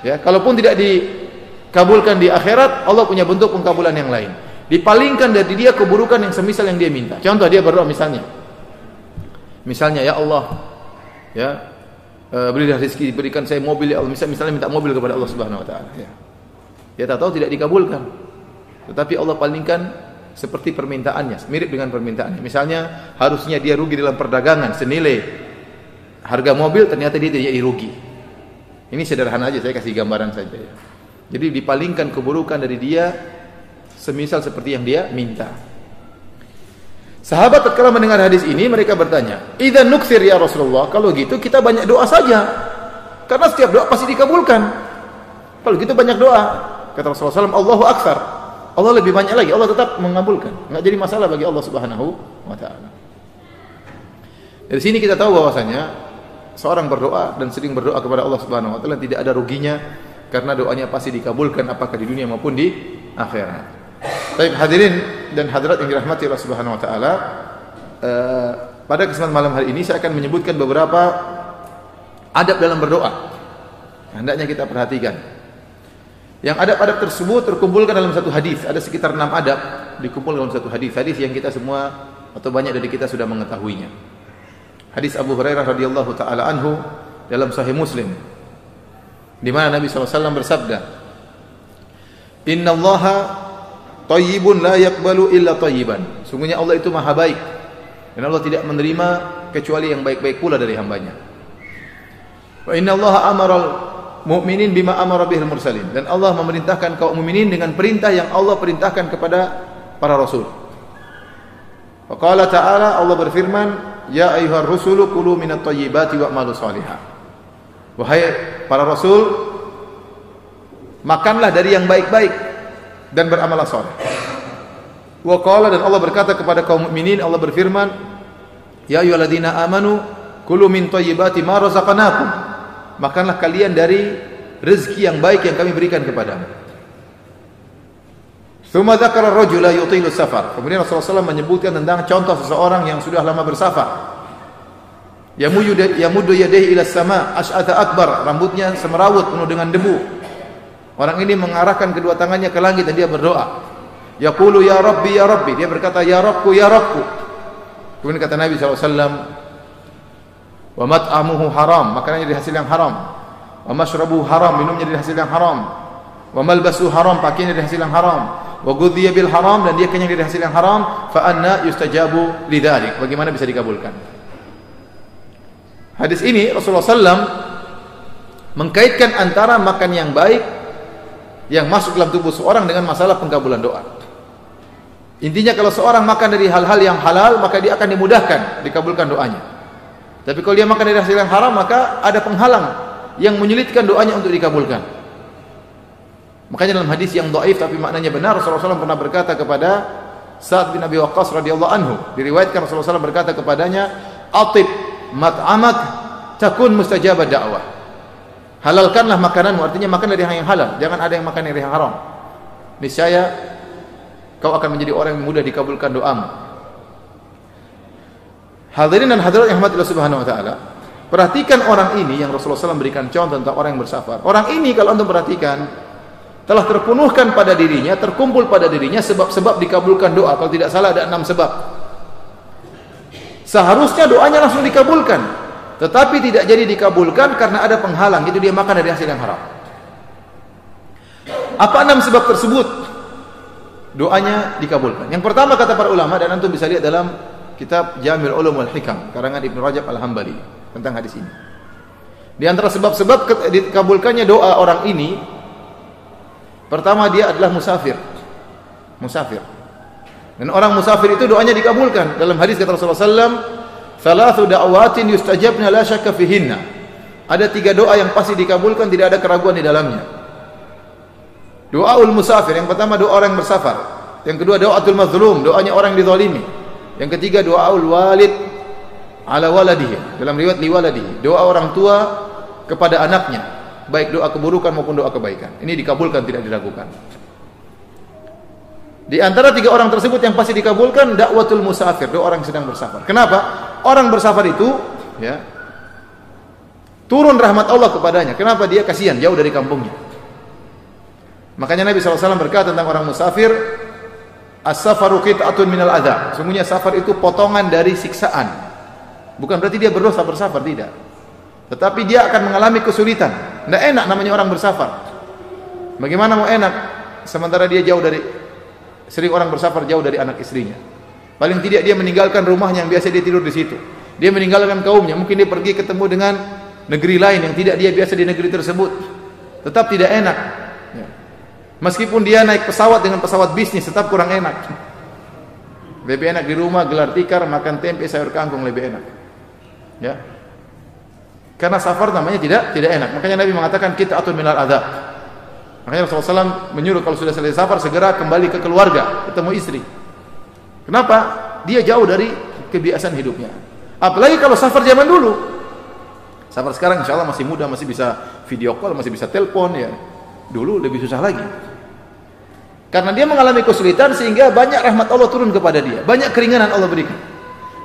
ya, kalaupun tidak dikabulkan di akhirat, Allah punya bentuk pengkabulan yang lain. Dipalingkan dari dia keburukan yang semisal yang dia minta. Contoh, dia berdoa misalnya, ya Allah, ya, berilah rezeki, berikan saya mobil ya Allah. Misalnya minta mobil kepada Allah Subhanahu wa taala, ya. Dia tak tahu tidak dikabulkan. Tetapi Allah palingkan seperti permintaannya, mirip dengan permintaannya. Misalnya harusnya dia rugi dalam perdagangan senilai harga mobil, ternyata dia tidak rugi. Ini sederhana aja, saya kasih gambaran saja ya. Jadi dipalingkan keburukan dari dia semisal seperti yang dia minta. Sahabat tatkala mendengar hadis ini, mereka bertanya, "Idzan nukthir ya Rasulullah, kalau gitu kita banyak doa saja. Karena setiap doa pasti dikabulkan. Kalau gitu banyak doa." Kata Rasulullah SAW, Allahu akbar. Allah lebih banyak lagi, Allah tetap mengabulkan. Enggak jadi masalah bagi Allah Subhanahu wa taala. Dari sini kita tahu bahwasanya seorang berdoa dan sering berdoa kepada Allah Subhanahu wa taala tidak ada ruginya, karena doanya pasti dikabulkan apakah di dunia maupun di akhirat. Baik hadirin dan hadirat yang dirahmati Allah Subhanahu wa taala, pada kesempatan malam hari ini saya akan menyebutkan beberapa adab dalam berdoa. Hendaknya kita perhatikan. Yang adab-adab tersebut terkumpulkan dalam satu hadis. Ada sekitar 6 adab dikumpulkan dalam satu hadis. Hadis yang kita semua atau banyak dari kita sudah mengetahuinya. Hadis Abu Hurairah radhiyallahu taala anhu dalam Sahih Muslim, di mana Nabi SAW bersabda, "Innallaha thayyibun la yaqbalu illa thayyiban." Sungguhnya Allah itu maha baik, dan Allah tidak menerima kecuali yang baik-baik pula dari hambanya. Wa innallaha amaral mu'minin bima amara bihil mursalin, dan Allah memerintahkan kaum mukminin dengan perintah yang Allah perintahkan kepada para rasul. Wa qala ta'ala, Allah berfirman, ya ayyuhar rusulu kulu minat thayyibati wa'malu shalihan. Wahai para rasul, makanlah dari yang baik-baik dan beramallah saleh. Wa qala, dan Allah berkata kepada kaum mukminin, Allah berfirman, ya ayyuhalladzina amanu kulu min thayyibati ma razaqnakum. Makanlah kalian dari rezeki yang baik yang kami berikan kepadamu. Tsumma dzakara ar-rajula yutilu safar. Kemudian Rasulullah SAW menyebutkan tentang contoh seseorang yang sudah lama bersafar. Yamuddu yadayhi ila sama asy'atha akbar, rambutnya semerawut penuh dengan debu. Orang ini mengarahkan kedua tangannya ke langit dan dia berdoa. Yaqulu ya Rabbi ya Rabbi, dia berkata ya Rabbku ya Rabbku. Kemudian kata Nabi SAW, wa mat'amuhu haram, makanannya dari hasil yang haram. Wa mashrabuhu haram, minumnya dari hasil yang haram. Wa malbasuhu haram, pakaiannya dari hasil yang haram. Wa ghudhiya bil haram, dan dia kenyang dari hasil yang haram. Fa anna yustajabu lidzalik, bagaimana bisa dikabulkan? Hadis ini Rasulullah SAW mengkaitkan antara makan yang baik yang masuk dalam tubuh seorang dengan masalah pengkabulan doa. Intinya kalau seorang makan dari hal-hal yang halal, maka dia akan dimudahkan dikabulkan doanya. Tapi kalau dia makan dari hasil yang haram, maka ada penghalang yang menyulitkan doanya untuk dikabulkan. Makanya dalam hadis yang dhaif tapi maknanya benar, Rasulullah SAW pernah berkata kepada Sa'ad bin Abi Waqqas radhiyallahu anhu, diriwayatkan Rasulullah SAW berkata kepadanya, atib mat'amak takun mustajabad da'wah. Halalkanlah makananmu, artinya makan dari yang halal, jangan ada yang makan dari yang haram. Niscaya kau akan menjadi orang yang mudah dikabulkan doamu. Hadirin dan hadirat yang rahmati Allah Subhanahu wa taala, perhatikan orang ini yang Rasulullah SAW berikan contoh tentang orang yang bersafar. Orang ini kalau antum perhatikan, telah terpenuhkan pada dirinya, terkumpul pada dirinya sebab-sebab dikabulkan doa. Kalau tidak salah ada 6 sebab. Seharusnya doanya langsung dikabulkan, tetapi tidak jadi dikabulkan karena ada penghalang, itu dia makan dari hasil yang haram. Apa 6 sebab tersebut? Doanya dikabulkan. Yang pertama kata para ulama, dan antum bisa lihat dalam kitab Jami'ul Ulum wal Hikam karangan Ibnu Rajab Al-Hambali tentang hadis ini. Di antara sebab-sebab dikabulkannya doa orang ini, pertama dia adalah musafir. Dan orang musafir itu doanya dikabulkan. Dalam hadis kata Rasulullah SAW, "Thalathu da'awatin yustajabna la syakka fihinna." Ada 3 doa yang pasti dikabulkan, tidak ada keraguan di dalamnya. Doaul musafir, yang pertama doa orang yang bersafar. Yang kedua doatul mazlum, doanya orang yang dizalimi. Yang ketiga doaul walid ala waladihi, dalam riwayat li waladihi, doa orang tua kepada anaknya, baik doa keburukan maupun doa kebaikan. Ini dikabulkan, tidak diragukan. Di antara 3 orang tersebut yang pasti dikabulkan dakwatul musafir, doa orang yang sedang bersafar. Kenapa? Orang bersafar itu ya turun rahmat Allah kepadanya. Kenapa? Dia kasihan jauh dari kampungnya. Makanya Nabi SAW berkata tentang orang musafir, as-safaru qit'atun minal adza. Sesungguhnya safar itu potongan dari siksaan. Bukan berarti dia berdosa bersafar, tidak. Tetapi dia akan mengalami kesulitan. Tidak enak namanya orang bersafar. Bagaimana mau enak sementara dia jauh dari, sering orang bersafar jauh dari anak istrinya. Paling tidak dia meninggalkan rumahnya yang biasa dia tidur di situ. Dia meninggalkan kaumnya, mungkin dia pergi ketemu dengan negeri lain yang tidak dia biasa di negeri tersebut. Tetap tidak enak. Ya. Meskipun dia naik pesawat dengan pesawat bisnis, tetap kurang enak. Lebih enak di rumah gelar tikar, makan tempe, sayur kangkung, lebih enak. Ya. Karena safar namanya tidak enak. Makanya Nabi mengatakan kita atur minal adab. Makanya Rasulullah SAW menyuruh kalau sudah selesai safar segera kembali ke keluarga, ketemu istri. Kenapa? Dia jauh dari kebiasaan hidupnya. Apalagi kalau safar zaman dulu. Safar sekarang insya Allah masih mudah, masih bisa video call, masih bisa telepon ya. Dulu lebih susah lagi. Karena dia mengalami kesulitan sehingga banyak rahmat Allah turun kepada dia, banyak keringanan Allah berikan.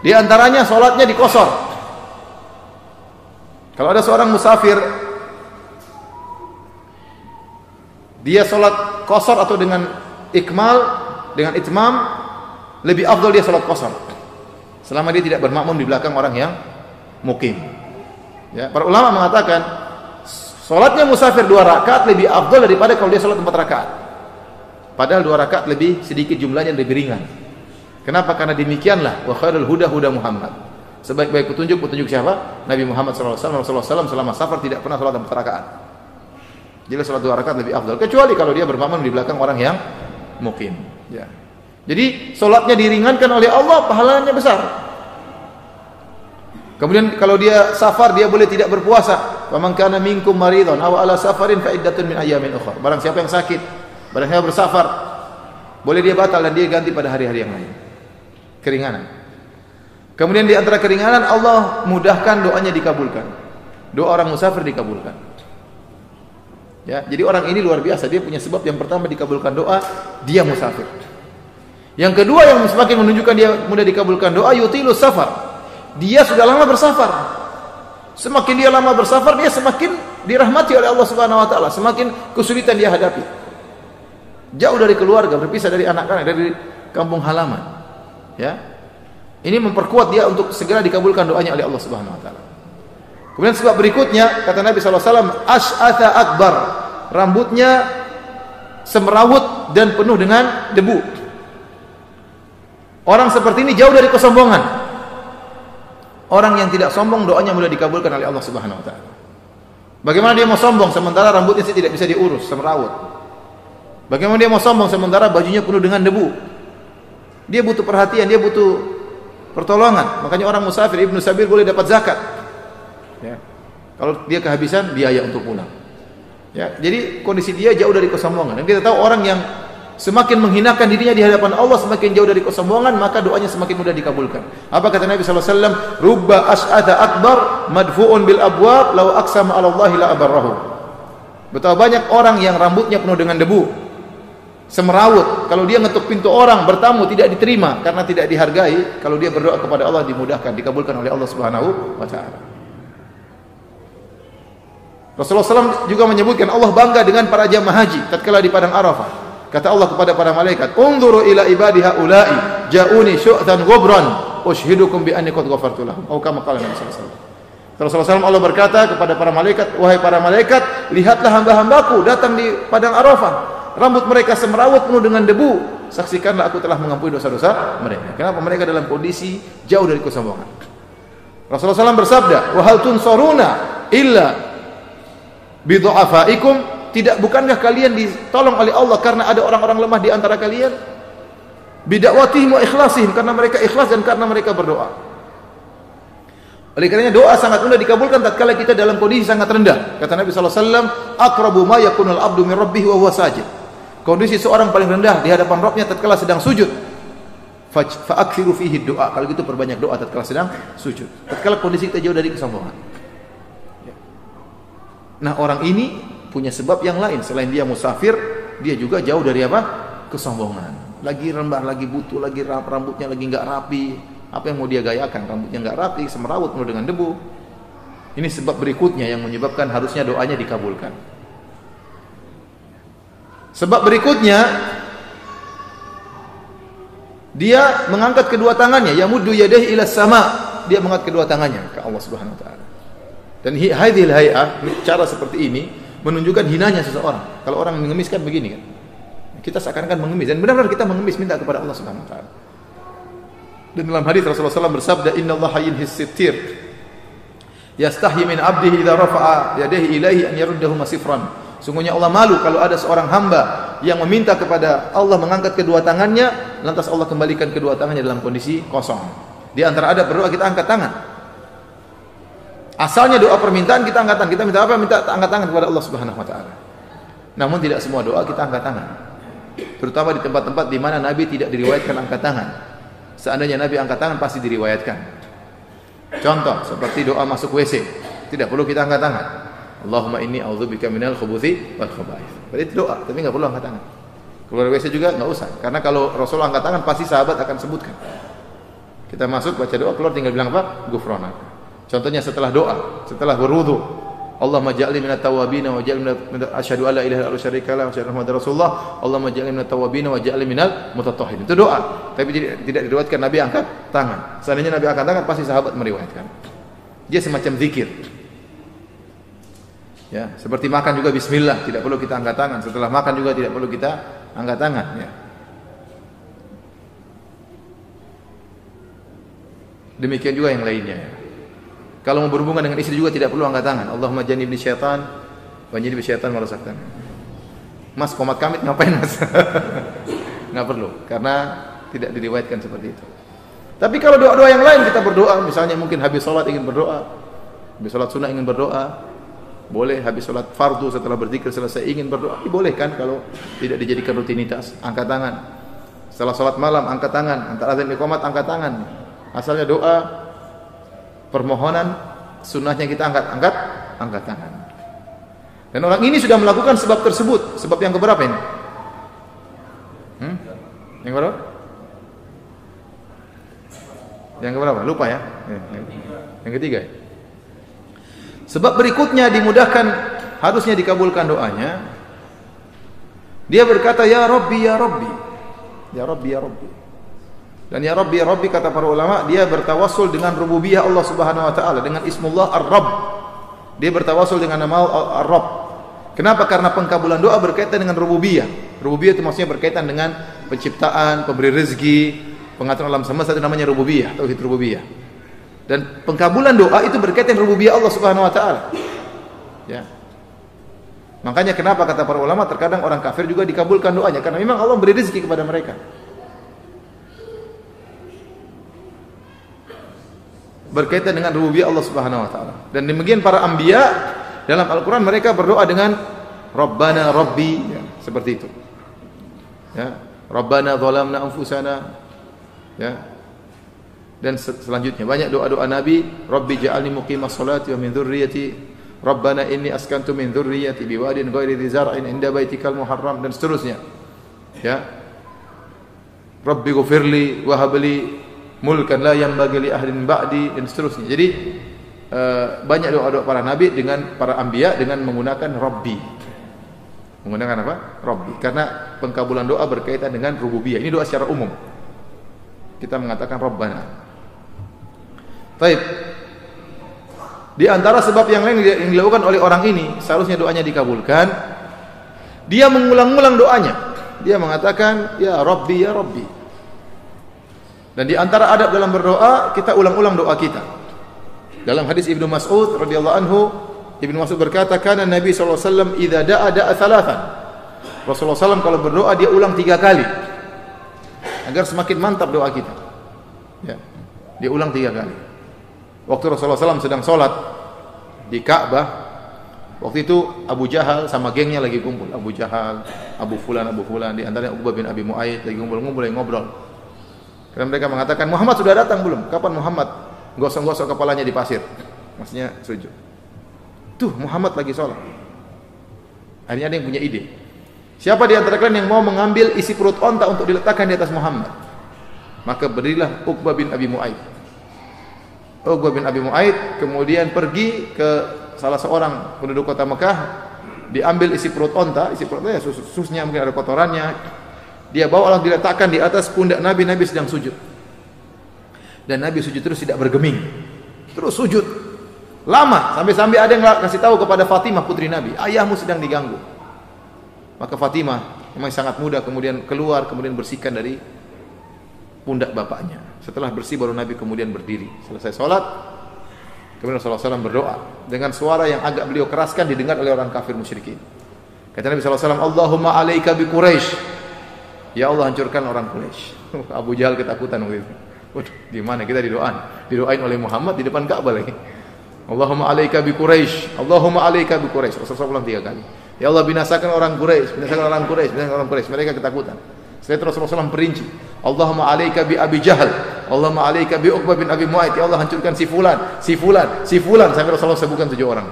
Di antaranya salatnya dikosor. Kalau ada seorang musafir, dia salat qasar atau dengan ikmal, dengan itmam, lebih afdal dia salat qasar. Selama dia tidak bermakmum di belakang orang yang mukim. Ya, para ulama mengatakan salatnya musafir 2 rakaat lebih afdal daripada kalau dia salat 4 rakaat. Padahal 2 rakaat lebih sedikit jumlahnya, lebih ringan. Kenapa? Karena demikianlah wa khairul huda huda Muhammad. Sebaik-baik petunjuk siapa? Nabi Muhammad SAW. Rasulullah SAW selama safar tidak pernah salat 4 rakaat. Jadi salat 2 rakaat lebih afdal, kecuali kalau dia bermakmum di belakang orang yang mukim. Ya. Jadi salatnya diringankan oleh Allah, pahalanya besar. Kemudian kalau dia safar, dia boleh tidak berpuasa. Faman kana minkum maridun aw ala safarin fa iddatun min ayyamin ukhra. Barang siapa yang sakit, barang siapa bersafar, boleh dia batal dan dia ganti pada hari-hari yang lain. Keringanan. Kemudian di antara keringanan, Allah mudahkan doanya dikabulkan. Doa orang musafir dikabulkan. Ya, jadi orang ini luar biasa, dia punya sebab. Yang pertama dikabulkan doa, dia musafir. Yang kedua yang semakin menunjukkan dia mudah dikabulkan doa, yutilus safar. Dia sudah lama bersafar. Semakin dia lama bersafar, dia semakin dirahmati oleh Allah Subhanahu wa taala, semakin kesulitan dia hadapi. Jauh dari keluarga, berpisah dari anak-anak, dari kampung halaman. Ya. Ini memperkuat dia untuk segera dikabulkan doanya oleh Allah Subhanahu wa taala. Kemudian sebab berikutnya, kata Nabi sallallahu alaihi wasallam, asy'atha akbar. Rambutnya semrawut dan penuh dengan debu. Orang seperti ini jauh dari kesombongan. Orang yang tidak sombong, doanya mudah dikabulkan oleh Allah Subhanahu wa taala. Bagaimana dia mau sombong sementara rambutnya tidak bisa diurus, semrawut? Bagaimana dia mau sombong sementara bajunya penuh dengan debu? Dia butuh perhatian, dia butuh pertolongan. Makanya orang musafir, Ibnu Sabil boleh dapat zakat. Ya. Kalau dia kehabisan biaya untuk pulang. Ya, jadi kondisi dia jauh dari kesombongan. Dan kita tahu orang yang semakin menghinakan dirinya di hadapan Allah, semakin jauh dari kesombongan, maka doanya semakin mudah dikabulkan. Apa kata Nabi sallallahu alaihi wasallam? Rubba as'atha akbar madfu'un bil abwab law aqsama 'ala Allah la abarrahu. Betapa banyak orang yang rambutnya penuh dengan debu, semrawut. Kalau dia ngetuk pintu orang, bertamu tidak diterima karena tidak dihargai. Kalau dia berdoa kepada Allah, dimudahkan, dikabulkan oleh Allah Subhanahu wa taala. Rasulullah SAW juga menyebutkan Allah bangga dengan para jamaah haji tatkala di padang Arafah. Kata Allah kepada para malaikat, "Unzuru ila ibadi haula'i ja'uni syu'tan ghubran ushhidukum bi anni qad ghafartu lahum." Atau kama qala Nabi sallallahu alaihi wasallam. Rasulullah SAW Allah berkata kepada para malaikat, "Wahai para malaikat, lihatlah hamba-hambaku datang di padang Arafah. Rambut mereka semrawut penuh dengan debu. Saksikanlah aku telah mengampuni dosa-dosa mereka." Kenapa? Mereka dalam kondisi jauh dari kesombongan. Rasulullah SAW bersabda, "Wa hal tunsaruna illa bi du'afaikum." Bukankah kalian ditolong oleh Allah karena ada orang-orang lemah di antara kalian? Bidakwatihim wa ikhlasihim, karena mereka ikhlas dan karena mereka berdoa. Oleh karenanya doa sangat mudah dikabulkan tatkala kita dalam kondisi sangat rendah. Kata Nabi sallallahu alaihi wasallam, "Aqrabu ma yakunul 'abdu min rabbih wa huwa sajid." Kondisi seorang paling rendah di hadapan Rabbnya tatkala sedang sujud. Fa aktsiru fihi doa. Kalau gitu perbanyak doa tatkala sedang sujud. Tatkala kondisi kita jauh dari kesombongan. Nah, orang ini punya sebab yang lain selain dia musafir, dia juga jauh dari apa? Kesombongan. Lagi rembah, lagi butuh, lagi rambutnya lagi enggak rapi. Apa yang mau dia gayakan? Rambutnya enggak rapi, semrawut penuh dengan debu. Ini sebab berikutnya yang menyebabkan harusnya doanya dikabulkan. Sebab berikutnya, dia mengangkat kedua tangannya, yamuddu yadayhi ila sama. Dia mengangkat kedua tangannya ke Allah Subhanahu wa taala. Dan hadhil hay'ah, cara seperti ini menunjukkan hinanya seseorang. Kalau orang mengemis kan begini kan. Kita seakan-akan mengemis, dan benar-benar kita mengemis minta kepada Allah Subhanahu wa taala. Dan dalam hadis Rasulullah SAW bersabda, "Innallaha yinhis sittir. Yastahyi min 'abdihi idza rafa'a yadayhi ilaihi an yaruddahu masifran." Sungguhnya Allah malu kalau ada seorang hamba yang meminta kepada Allah mengangkat kedua tangannya, lantas Allah kembalikan kedua tangannya dalam kondisi kosong. Di antara adab berdoa kita angkat tangan. Asalnya doa permintaan kita angkat tangan. Kita minta apa? Minta angkat tangan kepada Allah Subhanahu wa taala. Namun tidak semua doa kita angkat tangan. Terutama di tempat-tempat di mana Nabi tidak diriwayatkan angkat tangan. Seandainya Nabi angkat tangan pasti diriwayatkan. Contoh seperti doa masuk WC, tidak perlu kita angkat tangan. Allahumma inni a'udzubika minal khubuthi wal khaba'ith. Berarti doa, tapi enggak perlu angkat tangan. Keluar WC juga enggak usah, karena kalau Rasul angkat tangan pasti sahabat akan sebutkan. Kita masuk baca doa, keluar tinggal bilang apa? Ghufranak. Contohnya setelah doa, setelah berwudu, Allahumma ja'alni minat tawwabin wa ja'alni minat asyhadu alla ilaha illallah wa syarika la wa asyhadu anna muhammadar rasulullah. Allahumma ja'alni minat tawwabin wa ja'alni minal mutatahhirin. Itu doa, tapi tidak diriwayatkan Nabi angkat tangan. Seandainya Nabi angkat tangan pasti sahabat meriwayatkan. Dia semacam zikir. Ya, seperti makan juga bismillah, tidak perlu kita angkat tangan. Setelah makan juga tidak perlu kita angkat tangan, ya. Demikian juga yang lainnya, ya. Kalau mau berhubungan dengan istri juga tidak perlu angkat tangan. Allahumma jannibni syaitan wa jannibni syaitan ma razaqtana. Mas, komat kamit ngapain, Mas? Enggak perlu, karena tidak diriwayatkan seperti itu. Tapi kalau doa-doa yang lain kita berdoa, misalnya mungkin habis sholat ingin berdoa, habis sholat sunnah ingin berdoa, boleh. Habis sholat fardu setelah berzikir selesai ingin berdoa, bolehkan kalau tidak dijadikan rutinitas. Angkat tangan. Setelah sholat malam angkat tangan, antara azan iqamat angkat tangan. Asalnya doa permohonan, sunnahnya kita angkat tangan. Dan orang ini sudah melakukan sebab tersebut. Sebab yang keberapa ini? Yang keberapa? Yang keberapa? Lupa ya? Yang ketiga. Sebab berikutnya dimudahkan, harusnya dikabulkan doanya. Dia berkata, Ya Rabbi, Ya Rabbi. Ya Rabbi, Ya Rabbi. Dan Ya Rabbi, Ya Rabbi kata para ulama, dia bertawassul dengan rububiyah Allah Subhanahu wa taala, dengan ismullah Ar-Rabb. Dia bertawassul dengan nama Ar-Rabb. Kenapa? Karena pengkabulan doa berkaitan dengan rububiyah. Rububiyah itu maksudnya berkaitan dengan penciptaan, pemberi rezeki, pengaturan alam semesta, itu namanya rububiyah, tauhid rububiyah. Dan pengkabulan doa itu berkaitan dengan rububiyah Allah Subhanahu wa taala. Ya. Makanya kenapa kata para ulama terkadang orang kafir juga dikabulkan doanya karena memang Allah beri rezeki kepada mereka. Berkaitan dengan rububiyah Allah Subhanahu wa taala. Dan demikian para anbiya dalam Al-Qur'an mereka berdoa dengan Rabbana Rabbi, ya, seperti itu. Ya, Rabbana zalamna anfusana. Ya. Dan selanjutnya banyak doa-doa Nabi, Rabbi ja'alni muqimas sholati wa min dzurriyyati, Rabbana inni askantu min dzurriyyati biwadin ghairi dzi zar'in inda baitikal muharram, dan seterusnya. Ya. Rabbi ghfirli wa habli mulkan la yanbaghi li ahadin ba'di, dan seterusnya. Jadi banyak doa-doa para nabi dengan para anbiya dengan menggunakan Rabbi. Menggunakan apa? Rabbi. Karena pengkabulan doa berkaitan dengan rububiyah. Ini doa secara umum. Kita mengatakan Rabbana. Baik. Di antara sebab yang lain yang dilakukan oleh orang ini, seharusnya doanya dikabulkan. Dia mengulang-ulang doanya. Dia mengatakan, Ya Rabbi, Ya Rabbi. Dan di antara adab dalam berdoa, kita ulang-ulang doa kita. Dalam hadis Ibnu Mas'ud radhiyallahu anhu, Ibnu Mas'ud berkata, "Kana Nabi sallallahu alaihi wasallam idza da'a thalathan." Rasulullah SAW kalau berdoa dia ulang 3 kali. Agar semakin mantap doa kita. Ya. Dia ulang 3 kali. Waktu Rasulullah SAW sedang sholat di Ka'bah, waktu itu Abu Jahal sama gengnya lagi kumpul. Abu Jahal, Abu Fulan, di antaranya Uqbah bin Abi Mu'ayyid lagi ngumpul-ngumpul, lagi ngobrol. Karena mereka mengatakan, Muhammad sudah datang belum? Kapan Muhammad gosok-gosok kepalanya di pasir? Maksudnya sujud. Tuh Muhammad lagi sholat. Akhirnya ada yang punya ide. Siapa di antara kalian yang mau mengambil isi perut onta untuk diletakkan di atas Muhammad? Maka berdirilah Uqbah bin Abi Mu'ayyid. Uqbah bin Abi Mu'ayyid kemudian pergi ke salah seorang penduduk kota Mekah, diambil isi perut onta, ya susnya mungkin ada kotorannya. Dia bawa lalu diletakkan di atas pundak Nabi. Nabi sedang sujud. Dan Nabi sujud terus tidak bergeming. Terus sujud. Lama. Sampai-sampai ada yang kasih tahu kepada Fatimah putri Nabi. Ayahmu sedang diganggu. Maka Fatimah memang sangat muda. Kemudian keluar. Kemudian bersihkan dari pundak bapaknya. Setelah bersih baru Nabi kemudian berdiri. Selesai sholat. Kemudian Rasulullah SAW berdoa. Dengan suara yang agak beliau keraskan didengar oleh orang kafir musyrikin. Kata Nabi SAW, Allahumma alaika bi Quraisy. Ya Allah hancurkan orang Quraisy. Abu Jahal ketakutan waktu itu. Waduh, gimana kita didoain oleh Muhammad di depan Ka'bah lagi. Allahumma alaika bi Quraisy. Allahumma alaika bi Quraisy. Rasulullah ulang 3 kali. Ya Allah binasakan orang Quraisy, binasakan orang Quraisy, binasakan orang Quraisy. Mereka ketakutan. Setelah itu Rasulullah SAW perinci. Allahumma alaika bi Abi Jahal. Allahumma alaika bi Uqbah bin Abi Mu'ayyid. Ya Allah hancurkan si fulan, si fulan, si fulan, sampai Rasulullah sebutkan 7 orang.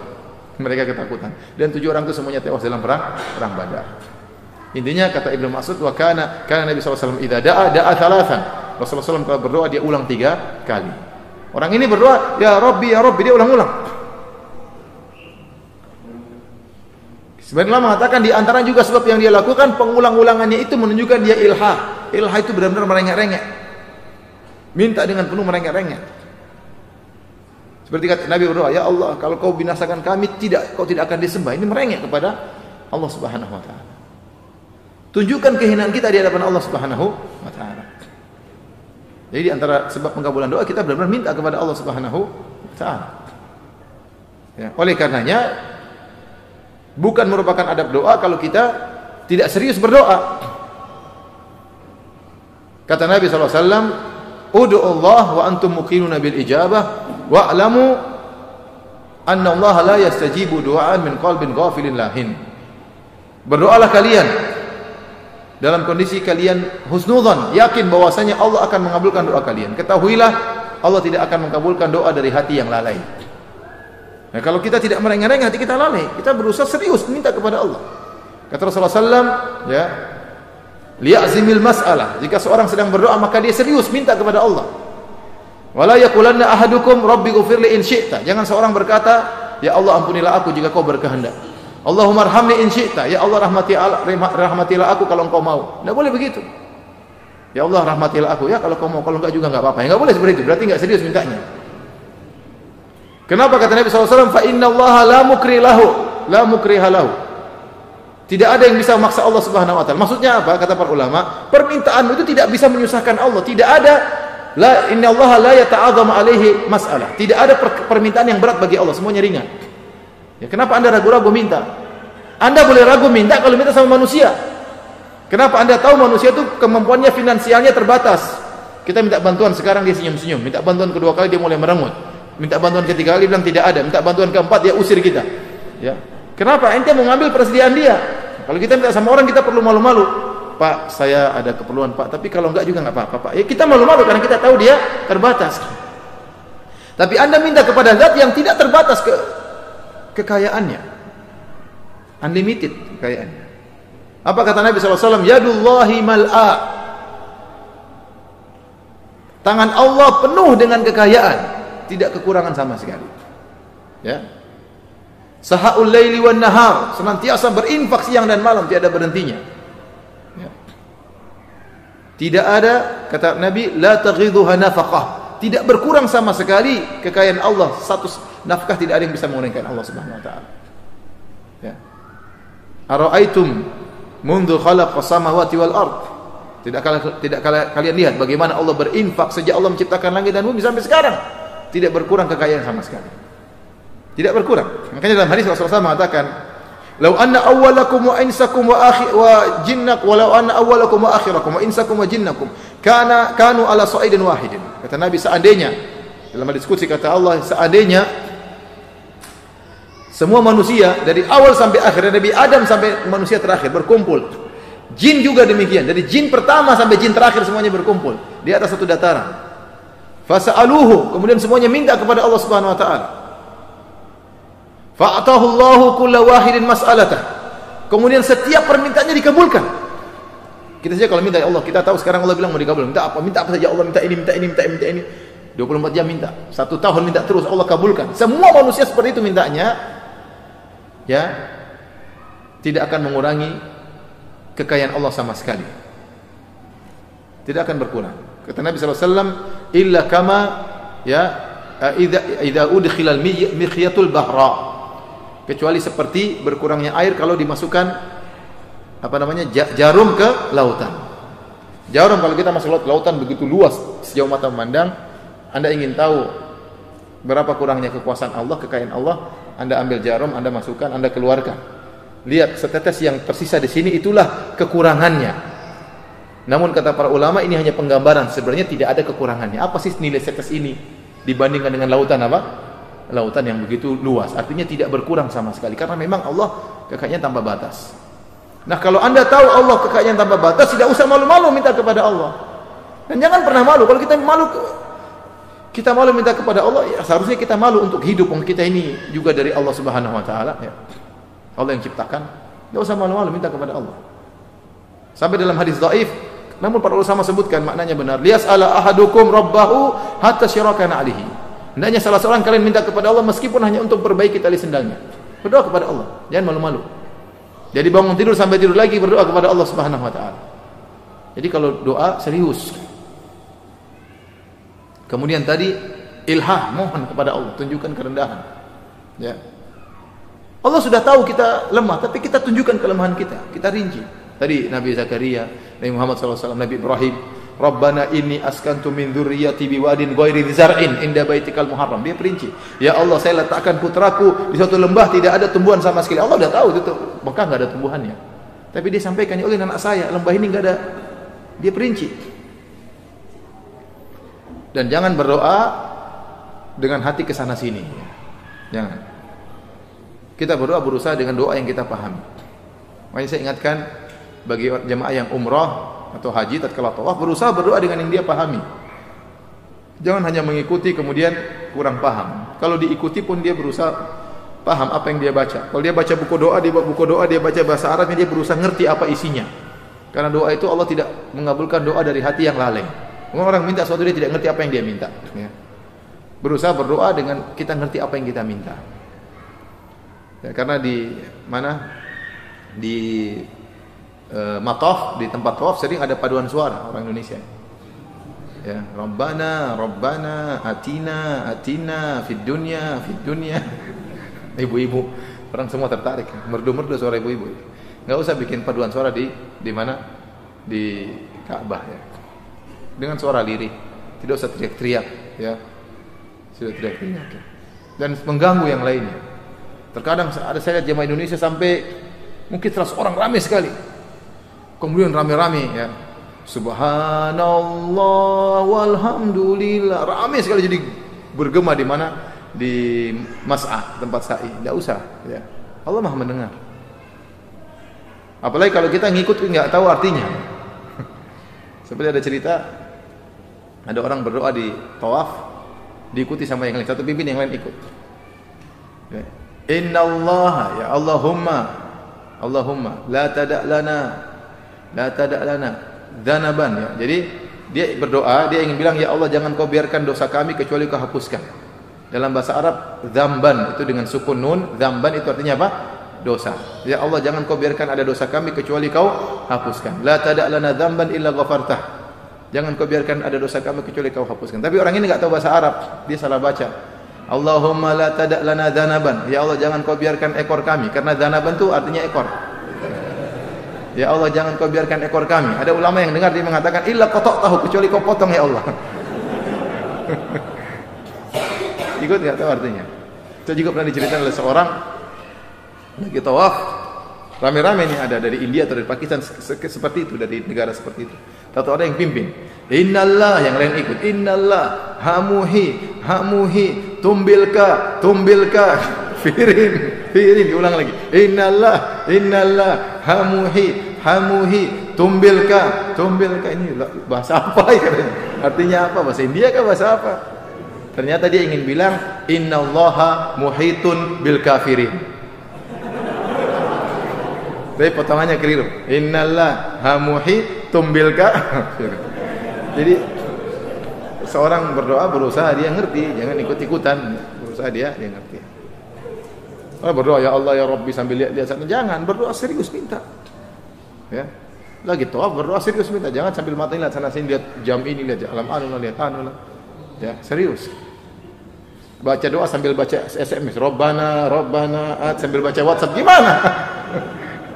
Mereka ketakutan. Dan 7 orang itu semuanya tewas dalam perang Badar. Intinya kata Ibnu Mas'ud, wa kana Nabi SAW idza da'a thalathan. Rasulullah SAW kalau berdoa dia ulang 3 kali. Orang ini berdoa, Ya Rabbi, Ya Rabbi, dia ulang-ulang. Sebenarnya mengatakan di antara juga sebab yang dia lakukan, pengulang-ulangannya itu menunjukkan dia ilha. Ilha itu benar-benar merengek-rengek. Minta dengan penuh merengek-rengek. Seperti kata Nabi berdoa, Ya Allah, kalau kau binasakan kami, kau tidak akan disembah. Ini merengek kepada Allah Subhanahu wa taala. Tunjukkan kehinaan kita di hadapan Allah Subhanahu wa taala. Jadi di antara sebab pengkabulan doa kita benar-benar minta kepada Allah Subhanahu wa taala. Ya, oleh karenanya bukan merupakan adab doa kalau kita tidak serius berdoa. Kata Nabi SAW, ud'u Allah wa antum muqinuna bil ijabah wa'lamu anna Allah la yastajibu du'aan min qalbin ghafilin lahin. Berdoalah kalian dalam kondisi kalian husnudzan, yakin bahwasanya Allah akan mengabulkan doa kalian. Ketahuilah Allah tidak akan mengabulkan doa dari hati yang lalai. Nah, kalau kita tidak merengek-rengek, hati kita lalai, kita berusaha serius minta kepada Allah. Kata Rasulullah SAW, ya, liya'zimil mas'alah. Jika seorang sedang berdoa maka dia serius minta kepada Allah. Wala yaqulanna ahadukum rabbi ghfirli in syi'ta. Jangan seorang berkata, ya Allah ampunilah aku jika kau berkehendak. Allahumma arhamni in syi'ta. Ya Allah rahmatilah aku kalau engkau mau. Tidak boleh begitu. Ya Allah rahmatilah aku. Ya kalau kau mau, kalau enggak juga enggak apa-apa. Ya enggak boleh seperti itu. Berarti enggak serius mintanya. Kenapa kata Nabi SAW? Fa inna Allah la mukriha lahu. Tidak ada yang bisa memaksa Allah Subhanahu wa taala. Maksudnya apa? Kata para ulama, permintaan itu tidak bisa menyusahkan Allah. Tidak ada la inna Allah la yata'azzamu alaihi mas'alah. Tidak ada permintaan yang berat bagi Allah, semuanya ringan. Ya, kenapa Anda ragu-ragu minta? Anda boleh ragu minta kalau minta sama manusia. Kenapa Anda tahu manusia itu kemampuannya finansialnya terbatas? Kita minta bantuan sekarang dia senyum-senyum, minta bantuan kedua kali dia mulai merengut. Minta bantuan ketiga kali bilang tidak ada, minta bantuan keempat dia usir kita. Ya. Kenapa? Ente mau ngambil persediaan dia. Kalau kita minta sama orang kita perlu malu-malu. Pak, saya ada keperluan Pak, tapi kalau enggak juga enggak apa-apa Pak. Ya kita malu-malu karena kita tahu dia terbatas. Tapi Anda minta kepada zat yang tidak terbatas kekayaannya. Unlimited kekayaannya. Apa kata Nabi SAW? Yadullahi mal'a. Tangan Allah penuh dengan kekayaan, tidak kekurangan sama sekali. Ya. Sahaul laili wan nahar, senantiasa berinfak siang dan malam, tiada berhentinya. Ya. Tidak ada, kata Nabi, la taghidhuha nafaqah, tidak berkurang sama sekali kekayaan Allah. Satu nafkah tidak ada yang bisa mengurangkan Allah Subhanahu wa taala. Ya. Ara'aitum mundu khalaqas samawati wal ard. Tidak kalian lihat bagaimana Allah berinfak sejak Allah menciptakan langit dan bumi sampai sekarang, tidak berkurang kekayaan sama sekali. Tidak berkurang. Makanya dalam hadis Rasulullah SAW mengatakan, "Lau anna awwalakum wa insakum wa jinnakum, walau anna awwalakum wa akhirakum wa insakum wa jinnakum kanu ala sa'idin wahidin." Kata Nabi, seandainya dalam diskusi kata Allah, seandainya semua manusia dari awal sampai akhir, dari Adam sampai manusia terakhir berkumpul, jin juga demikian, dari jin pertama sampai jin terakhir semuanya berkumpul di atas satu dataran. Fasa'aluhu, kemudian semuanya minta kepada Allah Subhanahu wa taala. Fa'atahu Allahu kulla wahidin mas'alatah. Kemudian setiap permintaannya dikabulkan. Kita saja kalau minta ya Allah, kita tahu sekarang Allah bilang mau dikabul. Minta apa saja Allah, minta ini, minta ini, minta ini, minta ini. 24 jam minta. 1 tahun minta terus, Allah kabulkan. Semua manusia seperti itu mintanya. Ya. Tidak akan mengurangi kekayaan Allah sama sekali. Tidak akan berkurang. Kata Nabi sallallahu alaihi wasallam, illa kama ya idza udkhilal mikhyatul bahra. Kecuali seperti berkurangnya air kalau dimasukkan jarum ke lautan. Jarum kalau kita masuk lautan begitu luas sejauh mata memandang. Anda ingin tahu berapa kurangnya kekuasaan Allah, kekayaan Allah, Anda ambil jarum, Anda masukkan, Anda keluarkan. Lihat setetes yang tersisa di sini, itulah kekurangannya. Namun kata para ulama ini hanya penggambaran, sebenarnya tidak ada kekurangannya. Apa sih nilai setetes ini dibandingkan dengan lautan apa? Lautan yang begitu luas, artinya tidak berkurang sama sekali, karena memang Allah kekayaannya tanpa batas. Nah, kalau Anda tahu Allah kekayaan tanpa batas, tidak usah malu-malu minta kepada Allah. Dan jangan pernah malu. Kalau kita malu minta kepada Allah, ya seharusnya kita malu untuk hidup. Kita ini juga dari Allah Subhanahu wa taala, ya. Allah yang ciptakan. Tidak usah malu-malu minta kepada Allah. Sampai dalam hadis dhaif, namun para ulama sebutkan maknanya benar. Liyas'ala ahadukum rabbahu hatta syirakan alihi. Hendaknya salah seorang kalian minta kepada Allah meskipun hanya untuk perbaiki tali sendalnya. Berdoa kepada Allah, jangan malu-malu. Jadi bangun tidur sampai tidur lagi berdoa kepada Allah Subhanahu wa taala. Jadi kalau doa serius. Kemudian tadi ilhah, mohon kepada Allah, tunjukkan kerendahan. Ya. Allah sudah tahu kita lemah, tapi kita tunjukkan kelemahan kita. Kita rinci. Tadi Nabi Zakaria, Nabi Muhammad SAW, Nabi Ibrahim, Rabbana inni askantu min dzurriyyati biwadin ghairi dzar'in inda baitikal muharram. Dia perinci. Ya Allah, saya letakkan putraku di suatu lembah tidak ada tumbuhan sama sekali. Allah sudah tahu itu Mekah enggak ada tumbuhannya. Tapi dia sampaikan, ya Allah, anak saya lembah ini enggak ada. Dia perinci. Dan jangan berdoa dengan hati kesana sini. Jangan. Kita berdoa berusaha dengan doa yang kita pahami. Makanya saya ingatkan bagi jemaah yang umrah atau haji tatkala tawaf berusaha berdoa dengan yang dia pahami. Jangan hanya mengikuti kemudian kurang paham. Kalau diikuti pun dia berusaha paham apa yang dia baca. Kalau dia baca buku doa, dia baca bahasa Arabnya, dia berusaha ngerti apa isinya. Karena doa itu Allah tidak mengabulkan doa dari hati yang lalai. Orang minta sesuatu dia tidak ngerti apa yang dia minta. Ya. Berusaha berdoa dengan kita ngerti apa yang kita minta. Ya, karena di mana di mataf, di tempat tawaf sering ada paduan suara orang Indonesia. Ya, Rabbana, Rabbana, atina fid dunya. Ibu-ibu, orang semua tertarik, merdu-merdu suara ibu-ibu. Enggak usah bikin paduan suara di mana? Di Ka'bah ya. Dengan suara lirih, tidak usah teriak-teriak ya. Sudah teriak-teriak. Ya. Dan mengganggu yang lainnya. Terkadang ada saya lihat jemaah Indonesia sampai mungkin 100 orang ramai sekali. Kemudian rame-rame ya. Subhanallah walhamdulillah. Ramai sekali jadi bergema di mana? Di mas'ah, tempat sa'i. Tidak usah ya. Allah Maha mendengar. Apalagi kalau kita ngikut enggak tahu artinya. Seperti ada cerita ada orang berdoa di tawaf diikuti sama yang lain, satu pimpin yang lain ikut. Ya. Innallaha ya Allahumma la tada' lana dzanaban ya. Jadi dia berdoa, dia ingin bilang ya Allah jangan kau biarkan dosa kami kecuali kau hapuskan. Dalam bahasa Arab dzamban itu dengan sukun nun, dzamban itu artinya apa? Dosa. Ya Allah jangan kau biarkan ada dosa kami kecuali kau hapuskan. La tada' lana dzamban illa ghafartah. Jangan kau biarkan ada dosa kami kecuali kau hapuskan. Tapi orang ini enggak tahu bahasa Arab, dia salah baca. Allahumma la tada' lana dzanaban. Ya Allah jangan kau biarkan ekor kami, karena dzanaban itu artinya ekor. Ya Allah jangan kau biarkan ekor kami. Ada ulama yang dengar dia mengatakan illa qata'tahu, kecuali kau potong ya Allah. Ikut enggak tahu artinya. Itu juga pernah diceritakan oleh seorang lagi tawaf, rame-rame nih ada dari India atau dari Pakistan seperti itu, dari negara seperti itu. Satu ada yang pimpin. Innallah, yang lain ikut. Innallah hamuhi tumbilka firin diulang lagi. Innallah hamuhi tumbilka. Ini bahasa apa ya katanya? Artinya apa? Bahasa India kah bahasa apa? Ternyata dia ingin bilang innallaha muhitun bil kafirin. Tapi potongannya keliru. Innallah hamuhi tumbilka. Jadi seorang berdoa berusaha dia ngerti, jangan ikut-ikutan. Berusaha dia ngerti. Kalau berdoa ya Allah ya Rabbi sambil lihat sana, jangan berdoa serius minta. Ya. Lagi tawaf berdoa serius minta, jangan sambil mata lihat sana sini, lihat jam ini, lihat alam lihat anu. Ya, serius. Baca doa sambil baca SMS, Rabbana sambil baca WhatsApp gimana?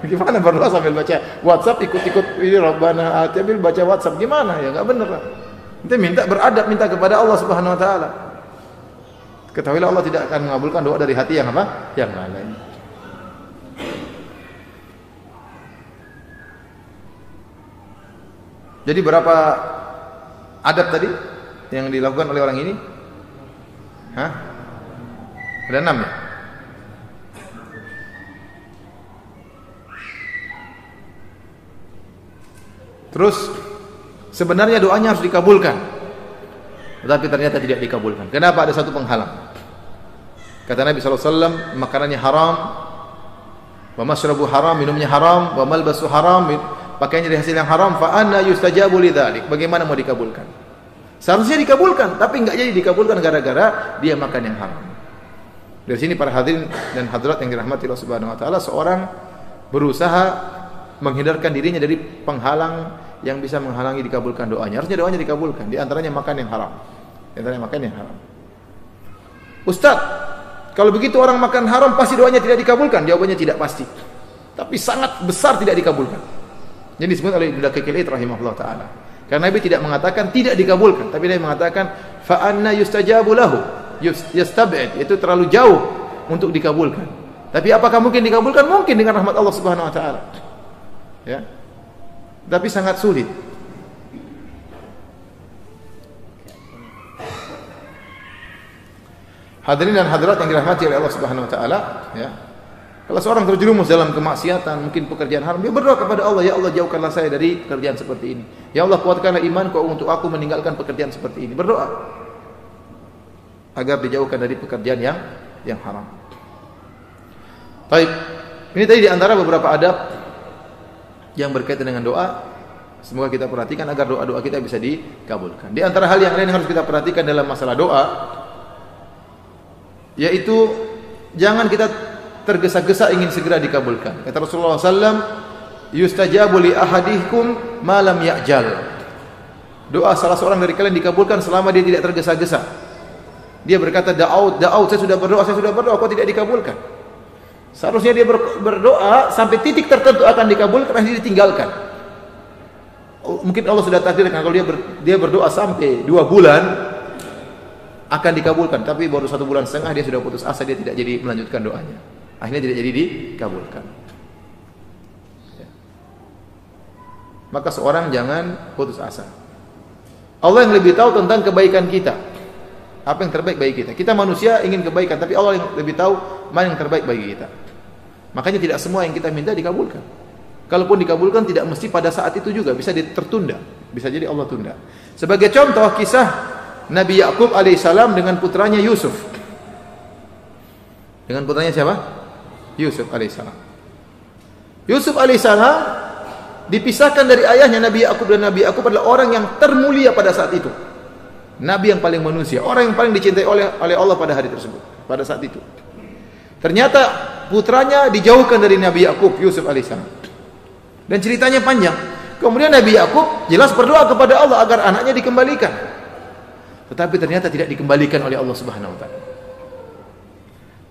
Gimana berdoa sambil baca WhatsApp ikut-ikut ini Rabbana sambil baca WhatsApp gimana? Ya enggak benar. Nanti minta beradab, minta kepada Allah Subhanahu wa taala. Ketahuilah Allah tidak akan mengabulkan doa dari hati yang apa? Yang lalai. Jadi berapa adab tadi yang dilakukan oleh orang ini? Hah? Ada 6 ya? Terus sebenarnya doanya harus dikabulkan, tetapi ternyata tidak dikabulkan. Kenapa? Ada satu penghalang. Kata Nabi SAW, makanannya haram, wa mashrabu haram, minumnya haram, wa malbasu haram, pakaiannya dari hasil yang haram, fa anna yustajabu lidzalik. Bagaimana mau dikabulkan? Seharusnya dikabulkan, tapi enggak jadi dikabulkan gara-gara dia makan yang haram. Dari sini para hadirin dan hadirat yang dirahmati Allah Subhanahu wa taala, seorang berusaha menghindarkan dirinya dari penghalang yang bisa menghalangi dikabulkan doanya. Harusnya doanya dikabulkan. Di antaranya makan yang haram. Ustaz, kalau begitu orang makan haram pasti doanya tidak dikabulkan? Jawabannya tidak pasti. Tapi sangat besar tidak dikabulkan. Jadi disebut oleh Ibnu Daqiq al-Id rahimahullah taala. Karena Nabi tidak mengatakan tidak dikabulkan, tapi Nabi mengatakan fa anna yustajabu lahu. Yastab'id, itu terlalu jauh untuk dikabulkan. Tapi apakah mungkin dikabulkan? Mungkin dengan rahmat Allah Subhanahu wa taala. Ya. Tapi sangat sulit. Hadirin dan hadirat yang dirahmati oleh Allah Subhanahu wa taala, ya. Kalau seorang terjerumus dalam kemaksiatan, mungkin pekerjaan haram, dia berdoa kepada Allah, ya Allah jauhkanlah saya dari pekerjaan seperti ini. Ya Allah kuatkanlah imanku untuk aku meninggalkan pekerjaan seperti ini. Berdoa agar dijauhkan dari pekerjaan yang haram. Baik. Ini tadi di antara beberapa adab yang berkaitan dengan doa. Semoga kita perhatikan agar doa-doa kita bisa dikabulkan. Di antara hal yang lain yang harus kita perhatikan dalam masalah doa, yaitu jangan kita tergesa-gesa ingin segera dikabulkan. Kata Rasulullah SAW, yustajabu li ahadikum ma lam ya'jal. Doa salah seorang dari kalian dikabulkan selama dia tidak tergesa-gesa. Dia berkata, da'aut, saya sudah berdoa, kok tidak dikabulkan? Seharusnya dia berdoa sampai titik tertentu akan dikabulkan, akhirnya ditinggalkan. Mungkin Allah sudah takdirkan kalau dia berdoa sampai 2 bulan akan dikabulkan, tapi baru 1 bulan setengah dia sudah putus asa, dia tidak jadi melanjutkan doanya. Akhirnya tidak jadi dikabulkan. Ya. Maka seorang jangan putus asa. Allah yang lebih tahu tentang kebaikan kita. Apa yang terbaik bagi kita? Kita manusia ingin kebaikan, tapi Allah yang lebih tahu mana yang terbaik bagi kita. Makanya tidak semua yang kita minta dikabulkan. Kalaupun dikabulkan tidak mesti pada saat itu juga, bisa tertunda. Bisa jadi Allah tunda. Sebagai contoh kisah Nabi Yakub alaihissalam dengan putranya Yusuf. Dengan putranya siapa? Yusuf alaihissalam. Yusuf alaihissalam dipisahkan dari ayahnya Nabi Yakub, dan Nabi Yakub adalah orang yang termulia pada saat itu. Nabi yang paling manusia, orang yang paling dicintai oleh Allah pada hari tersebut, pada saat itu. Ternyata putranya dijauhkan dari Nabi Yakub, Yusuf alaihissalam. Dan ceritanya panjang. Kemudian Nabi Yakub jelas berdoa kepada Allah agar anaknya dikembalikan. Tetapi ternyata tidak dikembalikan oleh Allah Subhanahu wa taala.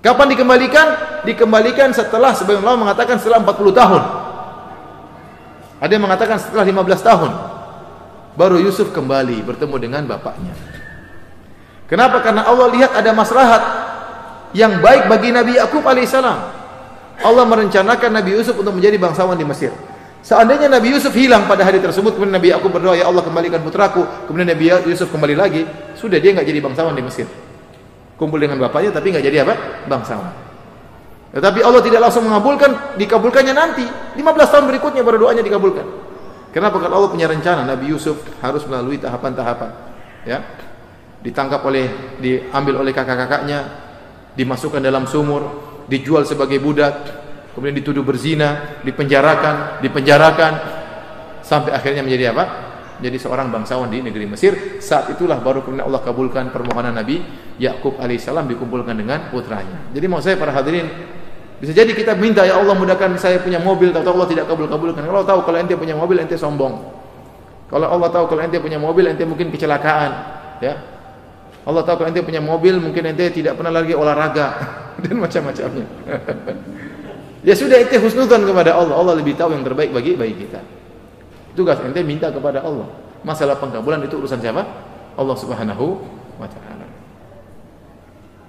Kapan dikembalikan? Dikembalikan setelah, sebagian ulama mengatakan setelah 40 tahun. Ada yang mengatakan setelah 15 tahun. Baru Yusuf kembali bertemu dengan bapaknya. Kenapa? Karena Allah lihat ada maslahat yang baik bagi Nabi Yakub alaihissalam. Allah merencanakan Nabi Yusuf untuk menjadi bangsawan di Mesir. Seandainya Nabi Yusuf hilang pada hari tersebut, kemudian Nabi Yakub berdoa, ya Allah kembalikan putraku, kemudian Nabi Yusuf kembali lagi, sudah dia enggak jadi bangsawan di Mesir. Kumpul dengan bapaknya tapi enggak jadi apa? Bangsawan. Tetapi Allah tidak langsung mengabulkan, dikabulkannya nanti 15 tahun berikutnya baru doanya dikabulkan. Kenapa? Karena Allah punya rencana Nabi Yusuf harus melalui tahapan-tahapan. Ya. Diambil oleh kakak-kakaknya, dimasukkan dalam sumur, dijual sebagai budak, kemudian dituduh berzina, dipenjarakan, sampai akhirnya menjadi apa? Jadi seorang bangsawan di negeri Mesir. Saat itulah baru kemudian Allah kabulkan permohonan Nabi Yakub alaihissalam dikumpulkan dengan putranya. Jadi mau saya para hadirin, bisa jadi kita minta, ya Allah mudahkan saya punya mobil, tahu Allah tidak kabulkan. Kalau tahu kalau ente punya mobil ente sombong. Kalau Allah tahu kalau ente punya mobil ente mungkin kecelakaan, ya. Allah tahu kalau ente punya mobil mungkin ente tidak pernah lagi olahraga dan macam-macamnya. Ya sudah, ente husnudzon kepada Allah. Allah lebih tahu yang terbaik bagi kita. Tugas ente minta kepada Allah. Masalah pengkabulan itu urusan siapa? Allah Subhanahu wa taala.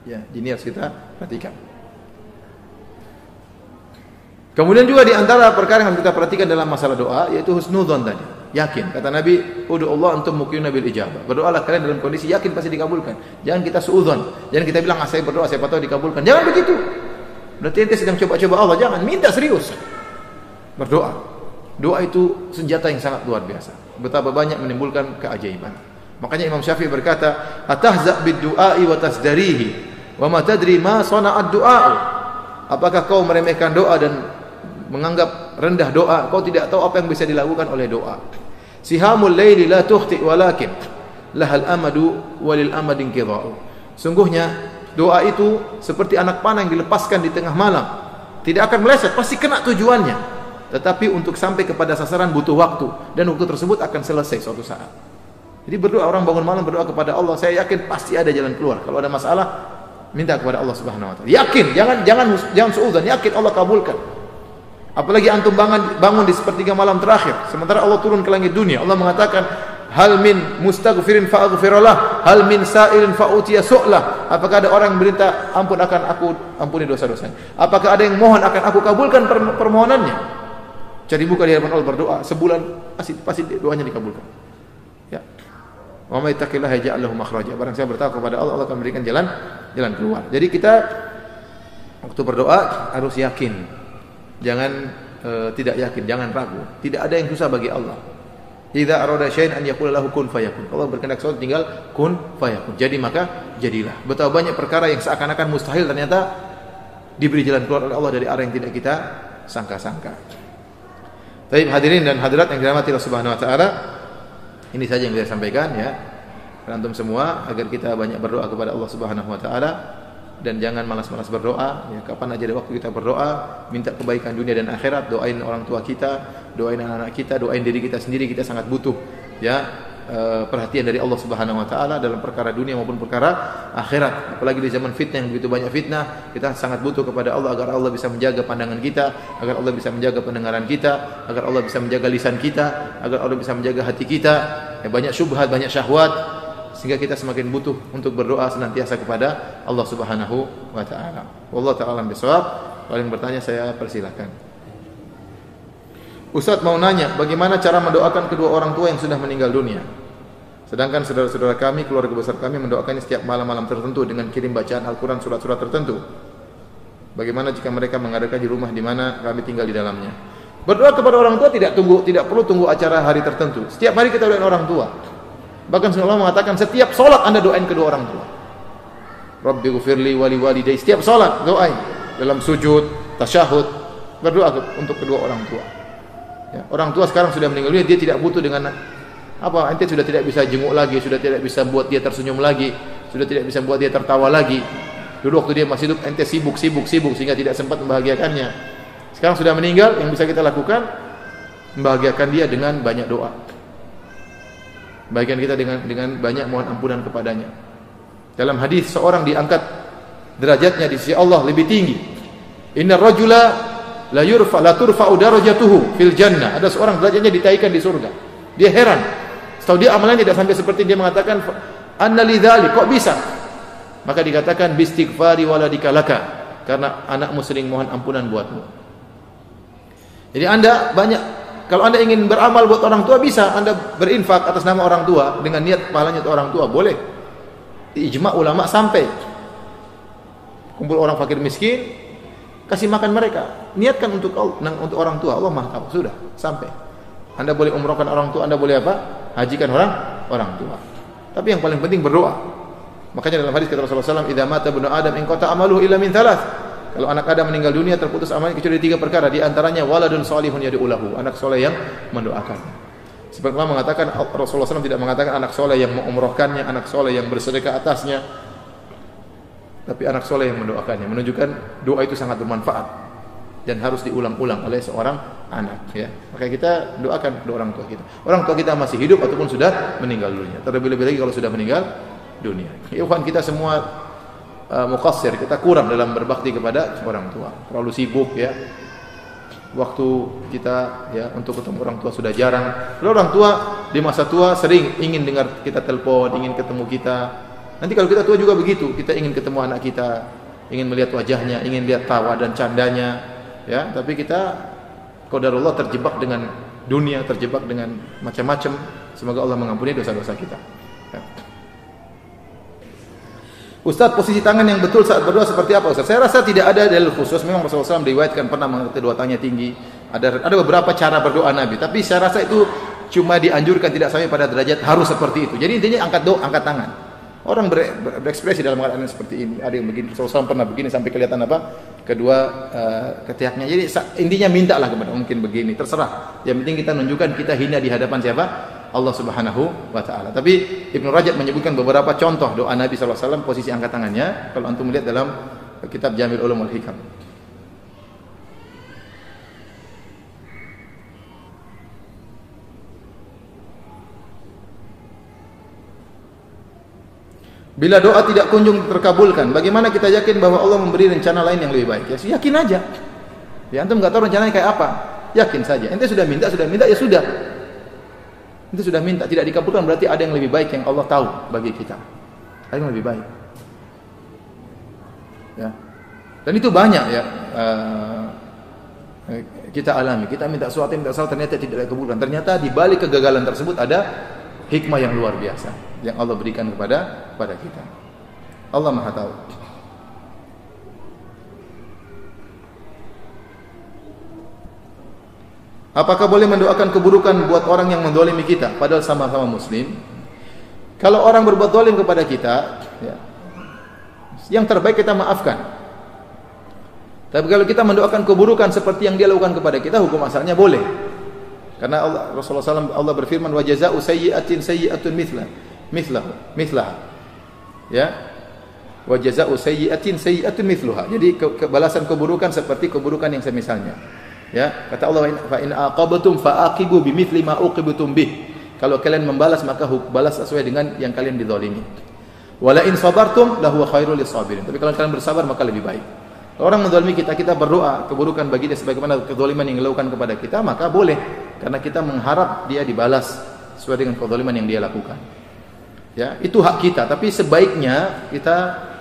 Ya, ini harus kita perhatikan. Kemudian juga di antara perkara yang kita perhatikan dalam masalah doa yaitu husnudzon tadi. Yakin. Kata Nabi, "Ud'u Allah antum muqinuna bil ijabah." Berdoalah kalian dalam kondisi yakin pasti dikabulkan. Jangan kita suudzon. Jangan kita bilang, saya berdoa siapa tahu dikabulkan. Jangan begitu. Berarti ente sedang coba-coba Allah. Jangan, minta serius. Berdoa. Doa itu senjata yang sangat luar biasa. Betapa banyak menimbulkan keajaiban. Makanya Imam Syafi'i berkata, "Atahza' bid-du'a'i wa tasdarihi, wa ma tadri ma sana'ad du'a'u." Apakah kau meremehkan doa dan menganggap rendah doa? Kau tidak tahu apa yang bisa dilakukan oleh doa. Sihamul laili la tukhti walakin lahal amadu walil amadin qida'u. Sungguhnya doa itu seperti anak panah yang dilepaskan di tengah malam. Tidak akan meleset, pasti kena tujuannya. Tetapi untuk sampai kepada sasaran butuh waktu, dan waktu tersebut akan selesai suatu saat. Jadi berdoa, orang bangun malam berdoa kepada Allah, saya yakin pasti ada jalan keluar. Kalau ada masalah, minta kepada Allah Subhanahu wa taala. Yakin, jangan suudzon, yakin Allah kabulkan. Apalagi antum bangun di sepertiga malam terakhir, sementara Allah turun ke langit dunia. Allah mengatakan, hal min mustaghfirin fa'aghfirullah, hal min sa'ilin fa'utiya su'lah. Apakah ada orang yang minta ampun akan aku ampuni dosa-dosanya? Apakah ada yang mohon akan aku kabulkan permohonannya? Cari buka di hadapan Allah berdoa sebulan pasti doanya dikabulkan. Ya. Wa may yattaqillaha yaj'al lahu makhraja. Barang siapa bertakwa kepada Allah, Allah akan memberikan jalan keluar. Jadi kita waktu berdoa harus yakin. Jangan tidak yakin, jangan ragu. Tidak ada yang susah bagi Allah. Idza arada syai'an an yaqula lahu kun fayakun. Allah berkehendak sesuatu tinggal kun fayakun. Jadi maka jadilah. Betapa banyak perkara yang seakan-akan mustahil ternyata diberi jalan keluar oleh Allah dari arah yang tidak kita sangka-sangka. Baik hadirin dan hadirat yang dirahmati Allah Subhanahu wa taala. Ini saja yang saya sampaikan ya. Antum semua agar kita banyak berdoa kepada Allah Subhanahu wa taala dan jangan malas-malas berdoa ya. Kapan aja ada waktu kita berdoa, minta kebaikan dunia dan akhirat, doain orang tua kita, doain anak-anak kita, doain diri kita sendiri. Kita sangat butuh ya perhatian dari Allah Subhanahu wa taala dalam perkara dunia maupun perkara akhirat. Apalagi di zaman fitnah yang begitu banyak fitnah, kita sangat butuh kepada Allah agar Allah bisa menjaga pandangan kita, agar Allah bisa menjaga pendengaran kita, agar Allah bisa menjaga lisan kita, agar Allah bisa menjaga hati kita. Ya, banyak syubhat, banyak syahwat, sehingga kita semakin butuh untuk berdoa senantiasa kepada Allah Subhanahu wa taala. Wallahu ta'ala bisawab. Kalau yang bertanya saya persilakan. Ustaz mau nanya, bagaimana cara mendoakan kedua orang tua yang sudah meninggal dunia? Sedangkan saudara-saudara kami, keluarga besar kami mendoakannya setiap malam-malam tertentu dengan kirim bacaan Al-Quran, surat-surat tertentu. Bagaimana jika mereka mengadakan di rumah di mana kami tinggal di dalamnya? Berdoa kepada orang tua tidak perlu tunggu acara hari tertentu. Setiap hari kita doain orang tua. Bahkan Allah mengatakan setiap solat Anda doain kedua orang tua. Rabbi ghfirli wali walidayya. Setiap solat doain. Dalam sujud, tasyahud, berdoa untuk kedua orang tua. Ya, orang tua sekarang sudah meninggal dunia, dia tidak butuh dengan apa, ente sudah tidak bisa jenguk lagi, sudah tidak bisa buat dia tersenyum lagi, sudah tidak bisa buat dia tertawa lagi. Dulu waktu dia masih hidup ente sibuk sehingga tidak sempat membahagiakannya. Sekarang sudah meninggal, yang bisa kita lakukan membahagiakan dia dengan banyak doa. Bagian kita dengan banyak mohon ampunan kepadanya. Dalam hadis seorang diangkat derajatnya di sisi Allah lebih tinggi. Innar rajula la turfa'u darajatuhu fil jannah. Ada seorang derajatnya ditaikkan di surga. Dia heran. Setahu dia amalannya tidak sampai seperti dia mengatakan anna lidzalik, kok bisa? Maka dikatakan bistighfari waladika laka, karena anakmu sering mohon ampunan buatmu. Jadi Anda banyak, kalau Anda ingin beramal buat orang tua bisa, Anda berinfak atas nama orang tua dengan niat pahalanya untuk orang tua, boleh. Ijma' ulama sampai kumpul orang fakir miskin, kasih makan mereka, niatkan untuk orang tua, Allah Maha tahu, sudah sampai. Anda boleh umrohkan orang tua, Anda boleh apa? Hajikan orang tua. Tapi yang paling penting berdoa. Makanya dalam hadis kata Rasulullah SAW, "Idza mata ibnu Adam in qata amaluhu illa min thalath." Kalau anak Adam meninggal dunia terputus amalnya kecuali 3 perkara, di antaranya waladun shalihun yad'u lahu, anak soleh yang mendoakan. Sebab Allah mengatakan, Rasulullah SAW tidak mengatakan anak soleh yang mengumrohkannya, anak soleh yang bersedekah atasnya, tapi anak soleh yang mendoakannya, menunjukkan doa itu sangat bermanfaat dan harus diulang-ulang oleh seorang anak ya. Maka kita doakan kedua orang tua kita. Orang tua kita masih hidup ataupun sudah meninggal dunia. Terlebih-lebih lagi kalau sudah meninggal dunia. Ikhwan kita semua muqassir, kita kurang dalam berbakti kepada orang tua. Terlalu sibuk ya. Waktu kita ya untuk ketemu orang tua sudah jarang. Lalu orang tua di masa tua sering ingin dengar kita telepon, ingin ketemu kita. Nanti kalau kita tua juga begitu, kita ingin ketemu anak kita, ingin melihat wajahnya, ingin lihat tawa dan candanya. Ya, tapi kita qadarullah terjebak dengan dunia, terjebak dengan macam-macam. Semoga Allah mengampuni dosa-dosa kita. Ya. Ustaz, posisi tangan yang betul saat berdoa seperti apa Ustaz? Saya rasa tidak ada dalil khusus. Memang Rasulullah SAW diriwayatkan pernah mengangkat kedua tangannya tinggi. Ada beberapa cara berdoa Nabi, tapi saya rasa itu cuma dianjurkan, tidak sampai pada derajat harus seperti itu. Jadi intinya angkat tangan. Orang berekspresi dalam keadaan seperti ini. Ada yang begini, Rasulullah pernah begini sampai kelihatan apa? Kedua ketiaknya. Jadi intinya mintalah kepada mungkin begini, terserah. Yang penting kita menunjukkan kita hina di hadapan siapa? Allah Subhanahu wa taala. Tapi Ibnu Rajab menyebutkan beberapa contoh doa Nabi sallallahu alaihi wasallam posisi angkat tangannya. Kalau antum melihat dalam kitab Jamil Ulum wal Hikam. Bila doa tidak kunjung terkabulkan, bagaimana kita yakin bahwa Allah memberi rencana lain yang lebih baik? Ya, yakin aja. Ya, antum enggak tahu rencananya kayak apa. Yakin saja. Ente sudah minta ya sudah. Ente sudah minta tidak dikabulkan berarti ada yang lebih baik yang Allah tahu bagi kita. Ada yang lebih baik. Ya. Dan itu banyak ya. Kita alami. Kita minta sesuatu ternyata tidak dikabulkan. Ternyata di balik kegagalan tersebut ada hikmah yang luar biasa. yang Allah berikan kepada kita. Allah Maha tahu. Apakah boleh mendoakan keburukan buat orang yang mendolimi kita padahal sama-sama muslim? Kalau orang berbuat dolim kepada kita, ya, yang terbaik kita maafkan. Tapi kalau kita mendoakan keburukan seperti yang dia lakukan kepada kita, hukum asalnya boleh. Karena Rasulullah SAW Allah berfirman, wa jazaa'u sayyi'atin sayyi'atun mithlaha. Ya. Wa jazaa'u sayyi'atin sayyi'atun mithluha. Jadi balasan keburukan seperti keburukan yang semisalnya. Ya, kata Allah, fa in aqabtum faaqibu bimithli ma uqibtum bih. Kalau kalian membalas maka balas sesuai dengan yang kalian dizalimi. Wala in sabartum lahu khairul lisabirin. Tapi kalau kalian bersabar maka lebih baik. Kalau orang menzalimi kita, kita berdoa keburukan bagi dia sebagaimana kezaliman yang dilakukan kepada kita, maka boleh karena kita mengharap dia dibalas sesuai dengan kezaliman yang dia lakukan. Ya, itu hak kita, tapi sebaiknya kita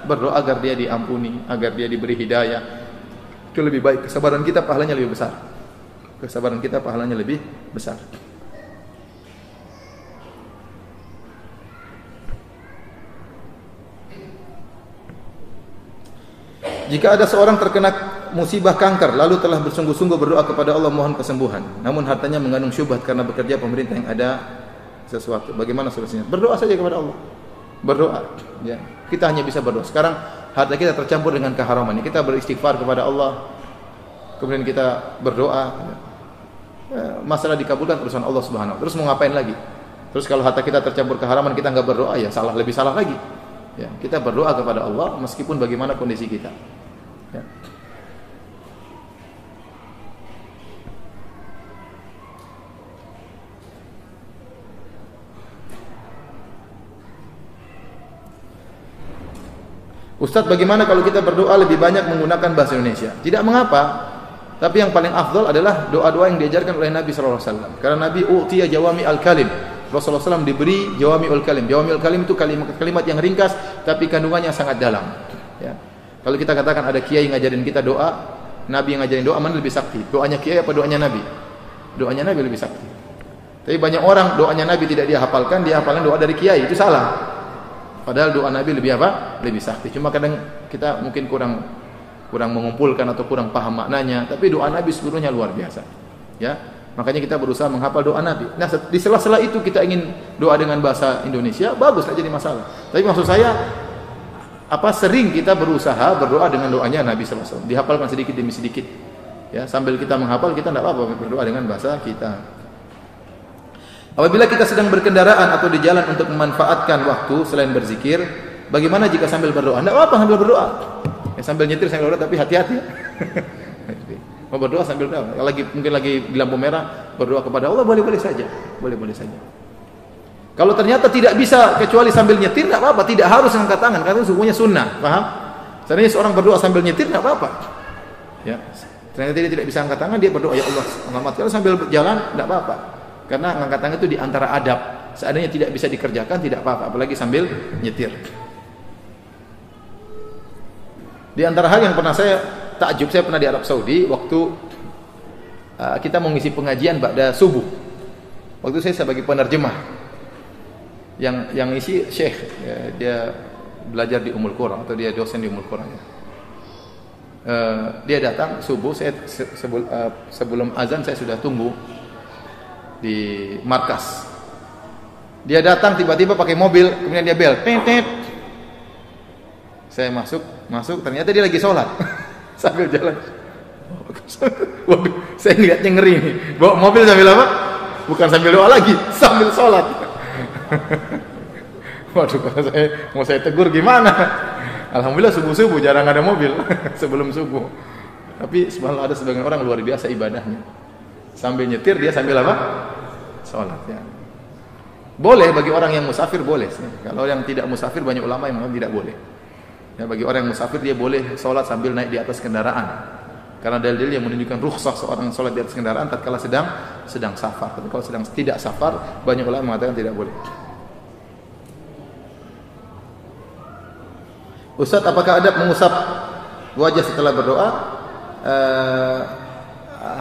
berdoa agar dia diampuni, agar dia diberi hidayah. Itu lebih baik, kesabaran kita pahalanya lebih besar. Kesabaran kita pahalanya lebih besar. Jika ada seorang terkena musibah kanker lalu telah bersungguh-sungguh berdoa kepada Allah mohon kesembuhan, namun hartanya mengandung syubhat karena bekerja pemerintah yang ada sesuatu, bagaimana solusinya? Berdoa saja kepada Allah. Berdoa, ya. Kita hanya bisa berdoa. Sekarang harta kita tercampur dengan keharaman. Kita beristighfar kepada Allah. Kemudian kita berdoa. Masalah dikabulkan urusan Allah Subhanahu wa taala. Terus mau ngapain lagi? Terus kalau harta kita tercampur keharaman kita enggak berdoa, ya salah, lebih salah lagi. Ya, kita berdoa kepada Allah meskipun bagaimana kondisi kita. Ya. Ustaz, bagaimana kalau kita berdoa lebih banyak menggunakan bahasa Indonesia? Tidak mengapa, tapi yang paling afdal adalah doa-doa yang diajarkan oleh Nabi SAW. Karena Nabi u'tiya jawami al-kalim. Rasulullah SAW diberi jawami al-kalim. Jawami al-kalim itu kalimat yang ringkas, tapi kandungannya sangat dalam. Ya. Kalau kita katakan ada kiai ngajarin kita doa, Nabi yang ngajarin doa, mana lebih sakti? Doanya kiai apa doanya Nabi? Doanya Nabi lebih sakti. Tapi banyak orang doanya Nabi tidak dia hafalkan doa dari kiai, itu salah. Padahal doa Nabi lebih apa? Lebih sakti. Cuma kadang kita mungkin kurang mengumpulkan atau kurang paham maknanya. Tapi doa Nabi seluruhnya luar biasa. Ya, makanya kita berusaha menghafal doa Nabi. Nah, di sela-sela itu kita ingin doa dengan bahasa Indonesia, bagus, tak jadi masalah. Tapi maksud saya, sering kita berusaha berdoa dengan doanya Nabi SAW. Dihafalkan sedikit demi sedikit. Ya, sambil kita menghafal kita tidak apa-apa berdoa dengan bahasa kita. Apabila kita sedang berkendaraan atau di jalan untuk memanfaatkan waktu selain berzikir, bagaimana jika sambil berdoa? Tidak apa-apa sambil berdoa. Ya, sambil nyetir sambil berdoa, tapi hati-hati. Mau berdoa sambil berdoa. Mungkin lagi di lampu merah berdoa kepada Allah, boleh-boleh saja. Boleh-boleh saja. Kalau ternyata tidak bisa kecuali sambil nyetir, tidak apa-apa. Tidak harus angkat tangan, karena itu sesungguhnya sunnah. Paham? Seandainya seorang berdoa sambil nyetir, tidak apa-apa. Ya, ternyata dia tidak bisa angkat tangan, dia berdoa, ya Allah selamatkan. Kalau sambil jalan, tidak apa-apa. Karena angkat tangan itu di antara adab. Seandainya tidak bisa dikerjakan, tidak apa-apa, apalagi sambil nyetir. Di antara hal yang pernah saya takjub, saya pernah di Arab Saudi waktu kita mengisi pengajian ba'da subuh. Waktu saya sebagai penerjemah. Yang isi Syekh, ya, dia belajar di Ummul Qura atau dia dosen di Ummul Qura. Ya. Dia datang subuh, saya sebelum azan saya sudah tunggu di markas. Dia datang tiba-tiba pakai mobil, kemudian dia bel, tet. Saya masuk, ternyata dia lagi sholat sambil jalan. Waduh, saya lihatnya ngeri nih. Bawa mobil sambil apa? Bukan sambil doa lagi, sambil sholat. Waduh, kalau mau saya tegur gimana? Alhamdulillah subuh-subuh jarang ada mobil sebelum subuh. Tapi subhanallah ada sebagian orang luar biasa ibadahnya. Sambil nyetir dia sambil apa? Sholat, ya. Boleh bagi orang yang musafir boleh. Kalau yang tidak musafir banyak ulama yang mengatakan tidak boleh. Ya, bagi orang yang musafir dia boleh sholat sambil naik di atas kendaraan. Karena dalil yang menunjukkan rukhsah seorang sholat di atas kendaraan tatkala sedang safar. Tapi kalau sedang tidak safar banyak ulama mengatakan tidak boleh. Ustaz, apakah adab mengusap wajah setelah berdoa?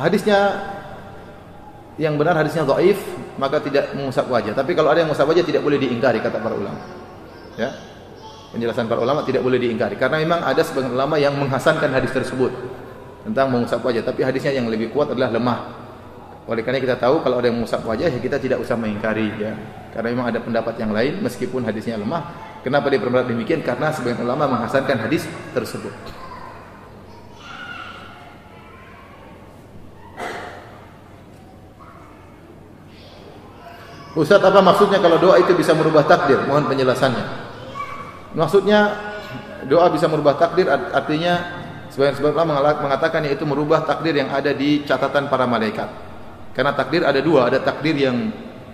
Hadisnya yang benar hadisnya dhaif, maka tidak mengusap wajah. Tapi kalau ada yang mengusap wajah tidak boleh diingkari kata para ulama. Ya. Penjelasan para ulama tidak boleh diingkari karena memang ada sebagian ulama yang menghasankan hadis tersebut tentang mengusap wajah, tapi hadisnya yang lebih kuat adalah lemah. Oleh karena kita tahu kalau ada yang mengusap wajah ya kita tidak usah mengingkari ya. Karena memang ada pendapat yang lain meskipun hadisnya lemah. Kenapa dia berpendapat demikian? Karena sebagian ulama menghasankan hadis tersebut. Ustaz, apa maksudnya kalau doa itu bisa merubah takdir? Mohon penjelasannya. Maksudnya doa bisa merubah takdir artinya sebagian ulama mengatakan yaitu merubah takdir yang ada di catatan para malaikat. Karena takdir ada dua, ada takdir yang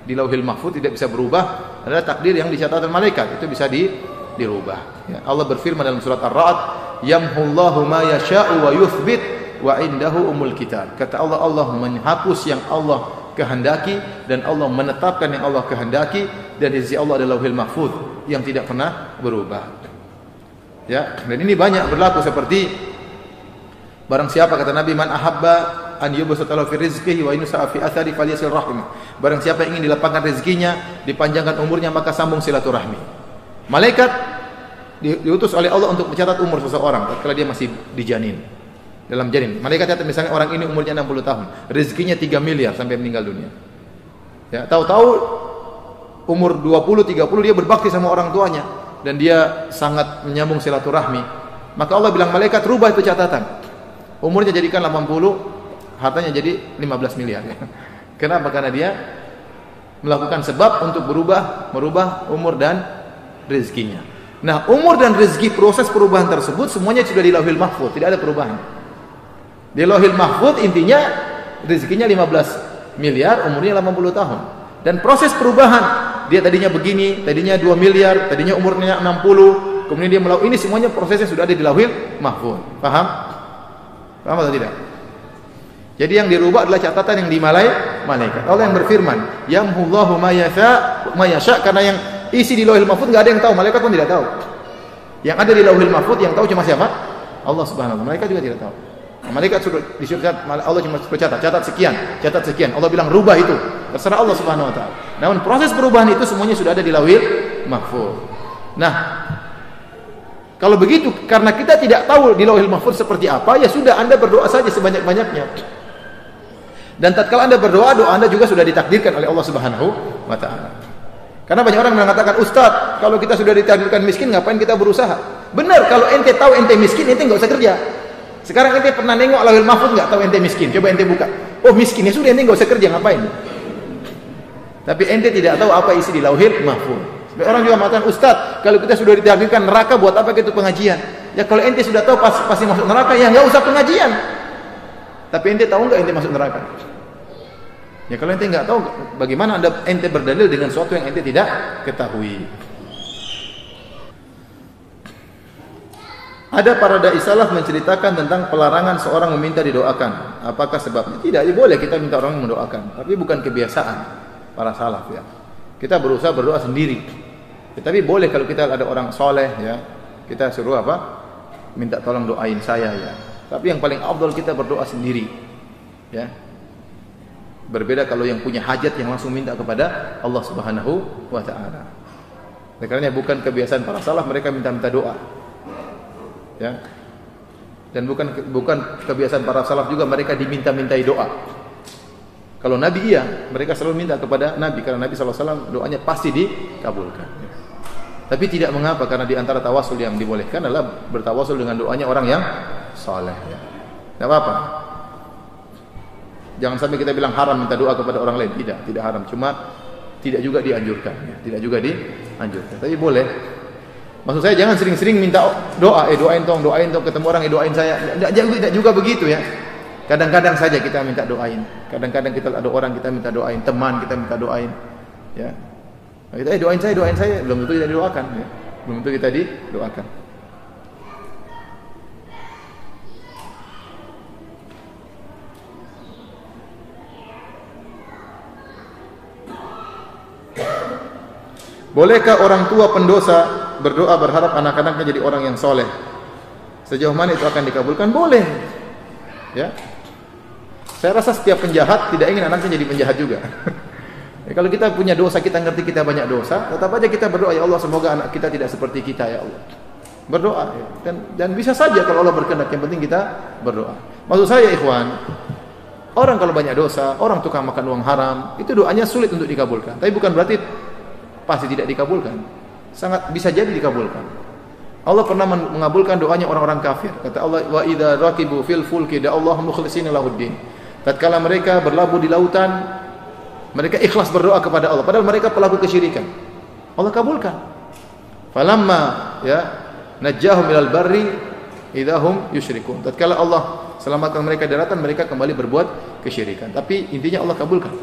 di Lauhil Mahfuz tidak bisa berubah, ada takdir yang di catatan malaikat itu bisa dirubah. Ya, Allah berfirman dalam surat Ar-Ra'd, "Yamhullahu ma yasha'u wa yuthbit wa indahu umul kitab." Kata Allah, Allah menghapus yang Allah kehendaki dan Allah menetapkan yang Allah kehendaki, dan di sisi Allah ada Lauhil Mahfuz yang tidak pernah berubah. Ya, dan ini banyak berlaku seperti barang siapa kata Nabi, man ahabba an yubsata lahu fi rizqihi wa yunsa'a fi athari falyasil rahim. Barang siapa yang ingin dilapangkan rezekinya, dipanjangkan umurnya, maka sambung silaturahmi. Malaikat diutus oleh Allah untuk mencatat umur seseorang tatkala dia masih di janin. Dalam janin, malaikat catat misalnya orang ini umurnya 60 tahun, rezekinya 3 miliar sampai meninggal dunia. Ya, tahu-tahu umur 20 30 dia berbakti sama orang tuanya dan dia sangat menyambung silaturahmi. Maka Allah bilang malaikat rubah itu catatan. Umurnya jadikan 80, hartanya jadi 15 miliar. Kenapa? Karena dia melakukan sebab untuk merubah umur dan rezekinya. Nah, umur dan rezeki, proses perubahan tersebut semuanya sudah di Lauhil Mahfuz, tidak ada perubahan. Di Lauhil Mahfuz intinya rezekinya 15 miliar, umurnya 80 tahun. Dan proses perubahan, dia tadinya begini, tadinya 2 miliar, tadinya umurnya 60, kemudian dia melakukan ini, semuanya prosesnya sudah ada di Lauhil Mahfuz. Paham? Paham atau tidak? Jadi yang dirubah adalah catatan yang di malaikat. Allah yang berfirman, "Yamhullahu ma yasha", karena yang isi di Lauhil Mahfuz enggak ada yang tahu, malaikat pun tidak tahu. Yang ada di Lauhil Mahfuz yang tahu cuma siapa? Allah Subhanahu wa taala. Malaikat juga tidak tahu. Malaikat sudah disuruh Allah cuma catat sekian. Allah bilang rubah itu, terserah Allah Subhanahu wa taala. Namun proses perubahan itu semuanya sudah ada di Lauhil Mahfuz. Nah, kalau begitu karena kita tidak tahu di Lauhil Mahfuz seperti apa, ya sudah Anda berdoa saja sebanyak-banyaknya. Dan tatkala Anda berdoa, doa Anda juga sudah ditakdirkan oleh Allah Subhanahu wa taala. Karena banyak orang mengatakan, "Ustaz, kalau kita sudah ditakdirkan miskin, ngapain kita berusaha?" Benar, kalau ente tahu ente miskin, ente enggak usah kerja. Sekarang ente pernah nengok Lauhil Mahfuz enggak tahu ente miskin? Coba ente buka. Oh, miskin, ya sudah ente enggak usah kerja, ngapain? Tapi ente tidak tahu apa isi di Lauhil Mahfuz. Orang juga mengatakan, "Ustaz, kalau kita sudah ditakdirkan neraka, buat apa kita pengajian?" Ya kalau ente sudah tahu pasti masuk neraka, ya enggak usah pengajian. Tapi ente tahu enggak ente masuk neraka? Ya kalau ente enggak tahu, bagaimana ente berdalil dengan sesuatu yang ente tidak ketahui? Ada para dai salaf menceritakan tentang pelarangan seorang meminta didoakan. Apakah sebabnya? Tidak, boleh kita minta orang mendoakan, tapi bukan kebiasaan para salaf ya. Kita berusaha berdoa sendiri. Ya, tapi boleh kalau kita ada orang soleh ya, kita suruh apa? Minta tolong doain saya ya. Tapi yang paling afdal kita berdoa sendiri. Ya. Berbeda kalau yang punya hajat yang langsung minta kepada Allah Subhanahu wa taala. Karena bukan kebiasaan para salaf mereka minta-minta doa. Ya. Dan bukan kebiasaan para salaf juga mereka diminta-mintai doa. Kalau Nabi iya, mereka selalu minta kepada Nabi karena Nabi SAW doanya pasti dikabulkan. Ya. Tapi tidak mengapa karena di antara tawasul yang dibolehkan adalah bertawasul dengan doanya orang yang saleh ya. Enggak apa-apa. Jangan sampai kita bilang haram minta doa kepada orang lain. Tidak haram, cuma tidak juga dianjurkan ya. Tidak juga dianjurkan. Tapi boleh. Maksud saya jangan sering-sering minta doa, doain tong ketemu orang, doain saya. Tidak juga begitu ya. Kadang-kadang saja kita minta doain. Kadang-kadang kita ada orang kita minta doain, teman kita minta doain. Ya. Kita doain saya, belum tentu kita didoakan ya. Belum tentu kita didoakan. Bolehkah orang tua pendosa berdoa berharap anak-anaknya jadi orang yang soleh? Sejauh mana itu akan dikabulkan? Boleh. Ya. Saya rasa setiap penjahat tidak ingin anaknya jadi penjahat juga. Ya, kalau kita punya dosa, kita ngerti kita banyak dosa, tetap aja kita berdoa, ya Allah semoga anak kita tidak seperti kita ya Allah. Berdoa ya. Dan bisa saja kalau Allah berkehendak, yang penting kita berdoa. Maksud saya ikhwan, orang kalau banyak dosa, orang tukang makan uang haram, itu doanya sulit untuk dikabulkan. Tapi bukan berarti pasti tidak dikabulkan. Sangat bisa jadi dikabulkan. Allah pernah mengabulkan doanya orang-orang kafir. Kata Allah, wa idza raqibu fil fulki da'allahu mukhlishina lahuddin. Tatkala mereka berlabuh di lautan, mereka ikhlas berdoa kepada Allah, padahal mereka pelaku kesyirikan. Allah kabulkan. Falamma ya najjahum ilal barri idahum yusyrikun. Tatkala Allah selamatkan mereka di daratan, mereka kembali berbuat kesyirikan. Tapi intinya Allah kabulkan.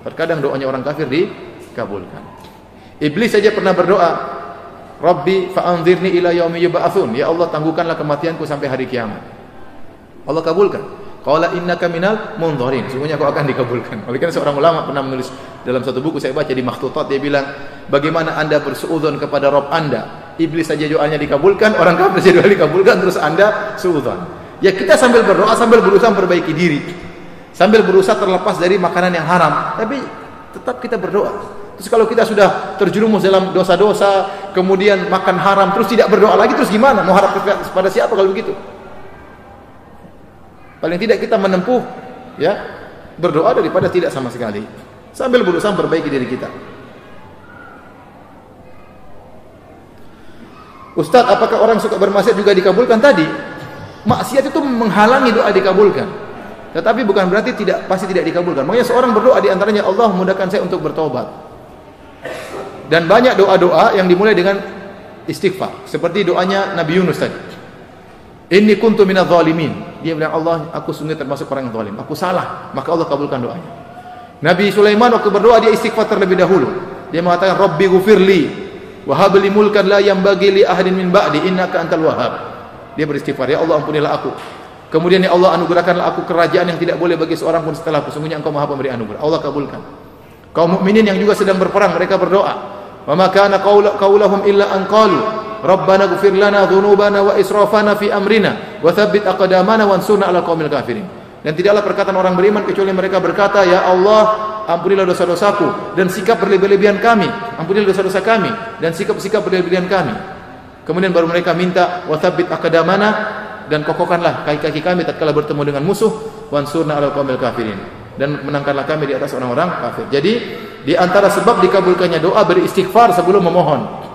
Terkadang doanya orang kafir dikabulkan. Iblis saja pernah berdoa, Rabbi fa'anzirni ila yaumi yub'atsun. Ya Allah, tangguhkanlah kematianku sampai hari kiamat. Allah kabulkan. Qala innaka minal munzirin. Sungguhnya kau akan dikabulkan. Oleh karena seorang ulama pernah menulis dalam satu buku saya baca di Makhtutat, dia bilang, bagaimana Anda bersuudzon kepada Rabb Anda? Iblis saja doanya dikabulkan, orang kafir saja doa dikabulkan, terus Anda suudzon. Ya kita sambil berdoa, sambil berusaha memperbaiki diri. Sambil berusaha terlepas dari makanan yang haram, tapi tetap kita berdoa. Terus kalau kita sudah terjerumus dalam dosa-dosa, kemudian makan haram, terus tidak berdoa lagi, terus gimana? Mau harap kepada siapa kalau begitu? Paling tidak kita menempuh ya berdoa daripada tidak sama sekali. Sambil berusaha memperbaiki diri kita. Ustaz, apakah orang suka bermaksiat juga dikabulkan? Tadi maksiat itu menghalangi doa dikabulkan. Tetapi bukan berarti pasti tidak dikabulkan. Makanya seorang berdoa di antaranya, Allah mudahkan saya untuk bertobat. Dan banyak doa-doa yang dimulai dengan istighfar. Seperti doanya Nabi Yunus tadi. Inni kuntu minadz zalimin. Dia bilang, Allah, aku sungguh termasuk orang yang zalim. Aku salah, maka Allah kabulkan doanya. Nabi Sulaiman waktu berdoa dia istighfar terlebih dahulu. Dia mengatakan, Rabbi ghufirli wa hab li mulkan la yanbaghi li ahadin min ba'di innaka antal wahhab. Dia beristighfar, ya Allah ampunilah aku. Kemudian ya Allah anugerahkanlah aku kerajaan yang tidak boleh bagi seorang pun setelahku. Sungguhnya Engkau Maha Pemberi anugerah. Allah kabulkan. Kaum mukminin yang juga sedang berperang, mereka berdoa. Wa ma kana qaulahum illa an qalu Rabbana ighfir lana dhunubana wa israfana fi amrina wa tsabbit aqdamana wansurna 'alal qaumil kafirin. Dan tidaklah perkataan orang beriman kecuali mereka berkata, ya Allah, ampunilah dosa-dosaku dan sikap berlebihan kami. Ampunilah dosa-dosa kami dan sikap-sikap berlebihan kami. Kemudian baru mereka minta wa tsabbit aqdamana, dan kokohkanlah kaki-kaki kami tatkala bertemu dengan musuh, wansurna 'alal qaumil kafirin, dan menangkanlah kami di atas orang-orang kafir. Jadi di antara sebab dikabulkannya doa beristighfar sebelum memohon.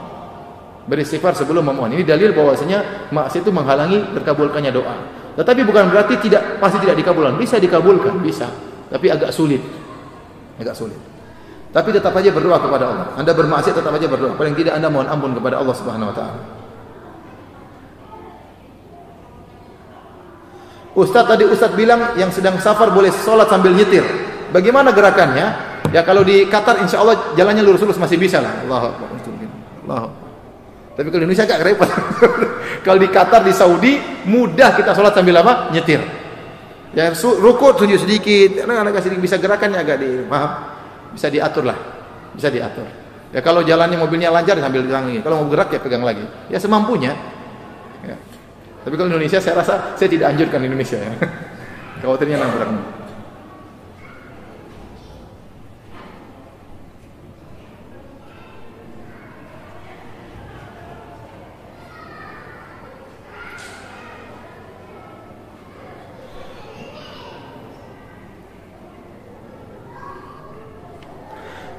Beristighfar sebelum memohon. Ini dalil bahwasanya maksiat itu menghalangi terkabulkannya doa. Tetapi bukan berarti pasti tidak dikabulkan. Bisa dikabulkan, bisa. Tapi agak sulit. Agak sulit. Tapi tetap aja berdoa kepada Allah. Anda bermaksiat tetap aja berdoa. Paling tidak Anda mohon ampun kepada Allah Subhanahu wa taala. Tadi Ustaz bilang yang sedang safar boleh sholat sambil nyetir. Bagaimana gerakannya? Ya kalau di Qatar insya Allah jalannya lurus-lurus masih bisa lah. Allahu Akbar. Allahu Akbar. Tapi kalau di Indonesia agak repot. Kalau di Qatar, di Saudi, mudah kita sholat sambil apa? Nyetir. Ya ruku tunjuk sedikit, agak sedikit bisa gerakannya agak bisa diatur lah. Bisa diatur. Ya kalau jalannya mobilnya lancar sambil pegang lagi. Kalau mau gerak ya pegang lagi. Ya semampunya. Ya. Tapi kalau Indonesia saya rasa saya tidak anjurkan Indonesia ya. Khawatirnya nabrak.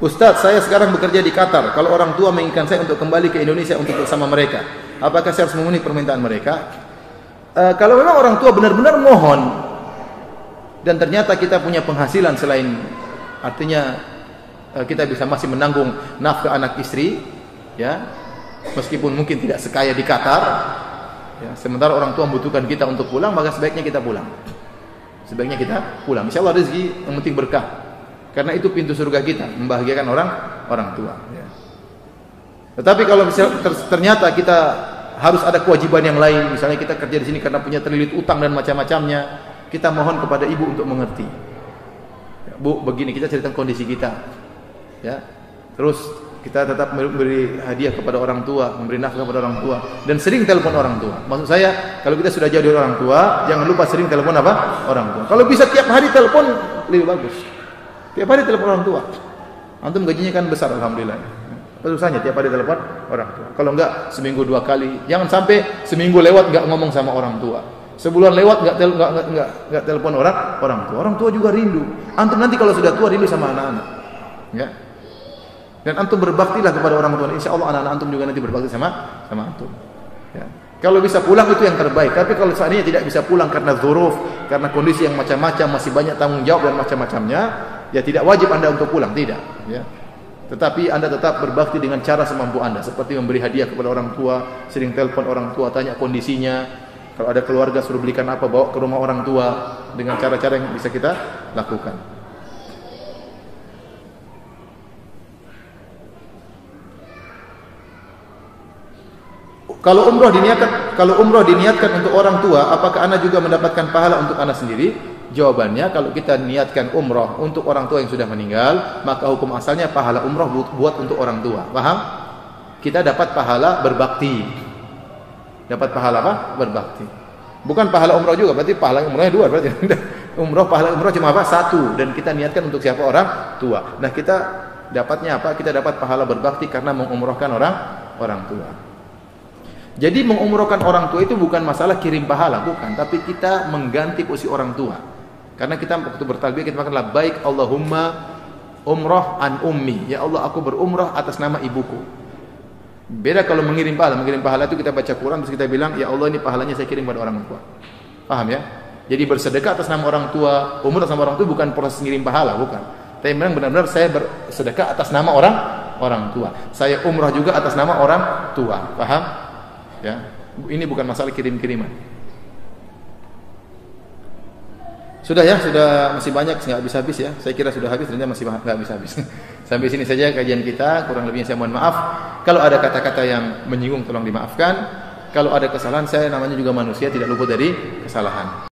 Ustaz, saya sekarang bekerja di Qatar. Kalau orang tua menginginkan saya untuk kembali ke Indonesia untuk bersama mereka, apakah saya harus memenuhi permintaan mereka? Kalau memang orang tua benar-benar mohon dan ternyata kita punya penghasilan selain, artinya kita bisa masih menanggung nafkah anak istri, ya, meskipun mungkin tidak sekaya di Qatar, ya, sementara orang tua membutuhkan kita untuk pulang, maka sebaiknya kita pulang. Sebaiknya kita pulang. Insyaallah rezeki yang penting berkah. Karena itu pintu surga kita, membahagiakan orang tua. Ya. Tetapi kalau ternyata kita harus ada kewajiban yang lain, misalnya kita kerja di sini karena punya terlilit utang dan macam-macamnya, kita mohon kepada ibu untuk mengerti. Ya, Bu, begini kita ceritakan kondisi kita. Ya, terus kita tetap memberi hadiah kepada orang tua, memberi nafkah kepada orang tua, dan sering telepon orang tua. Maksud saya, kalau kita sudah jauh dari orang tua, jangan lupa sering telepon apa? Orang tua. Kalau bisa tiap hari telepon lebih bagus. Tiap hari telepon orang tua. Antum gajinya kan besar alhamdulillah. Apa susahnya tiap hari telepon orang tua? Kalau enggak seminggu 2 kali. Jangan sampai seminggu lewat enggak ngomong sama orang tua. Sebulan lewat enggak telepon orang tua. Orang tua juga rindu. Antum nanti kalau sudah tua rindu sama anak-anak. Ya. Dan antum berbaktilah kepada orang tua. Insyaallah anak-anak antum juga nanti berbakti sama antum. Ya. Kalau bisa pulang itu yang terbaik. Tapi kalau seandainya tidak bisa pulang karena dzuruf, karena kondisi yang macam-macam, masih banyak tanggung jawab dan macam-macamnya, ya tidak wajib Anda untuk pulang, tidak, ya. Tetapi Anda tetap berbakti dengan cara semampu Anda, seperti memberi hadiah kepada orang tua, sering telepon orang tua, tanya kondisinya. Kalau ada keluarga suruh belikan apa, bawa ke rumah orang tua, dengan cara-cara yang bisa kita lakukan. Kalau umroh diniatkan untuk orang tua, apakah Anda juga mendapatkan pahala untuk Anda sendiri? Jawabannya, kalau kita niatkan umroh untuk orang tua yang sudah meninggal, maka hukum asalnya pahala umroh buat untuk orang tua. Paham? Kita dapat pahala berbakti. Dapat pahala apa? Berbakti. Bukan pahala umroh juga, berarti pahala umrohnya 2 berarti. Pahala umroh cuma apa? 1, dan kita niatkan untuk siapa? Orang tua. Nah, kita dapatnya apa? Kita dapat pahala berbakti karena mengumrohkan orang tua. Jadi mengumrohkan orang tua itu bukan masalah kirim pahala, bukan, tapi kita mengganti posisi orang tua. Karena kita waktu bertalbiyah kita makan labbaik Allahumma umroh an ummi. Ya Allah, aku berumroh atas nama ibuku. Beda kalau mengirim pahala. Mengirim pahala itu kita baca Quran terus kita bilang, ya Allah ini pahalanya saya kirim pada orang tua. Paham ya? Jadi bersedekah atas nama orang tua, umroh atas nama orang tua bukan proses ngirim pahala, bukan. Tapi memang benar-benar saya bersedekah atas nama orang tua. Saya umroh juga atas nama orang tua. Paham? Ya. Ini bukan masalah kirim-kiriman. Sudah ya, sudah masih banyak, nggak habis-habis ya. Saya kira sudah habis, ternyata masih nggak habis-habis. Sampai sini saja kajian kita, kurang lebihnya saya mohon maaf. Kalau ada kata-kata yang menyinggung tolong dimaafkan. Kalau ada kesalahan, saya namanya juga manusia, tidak luput dari kesalahan.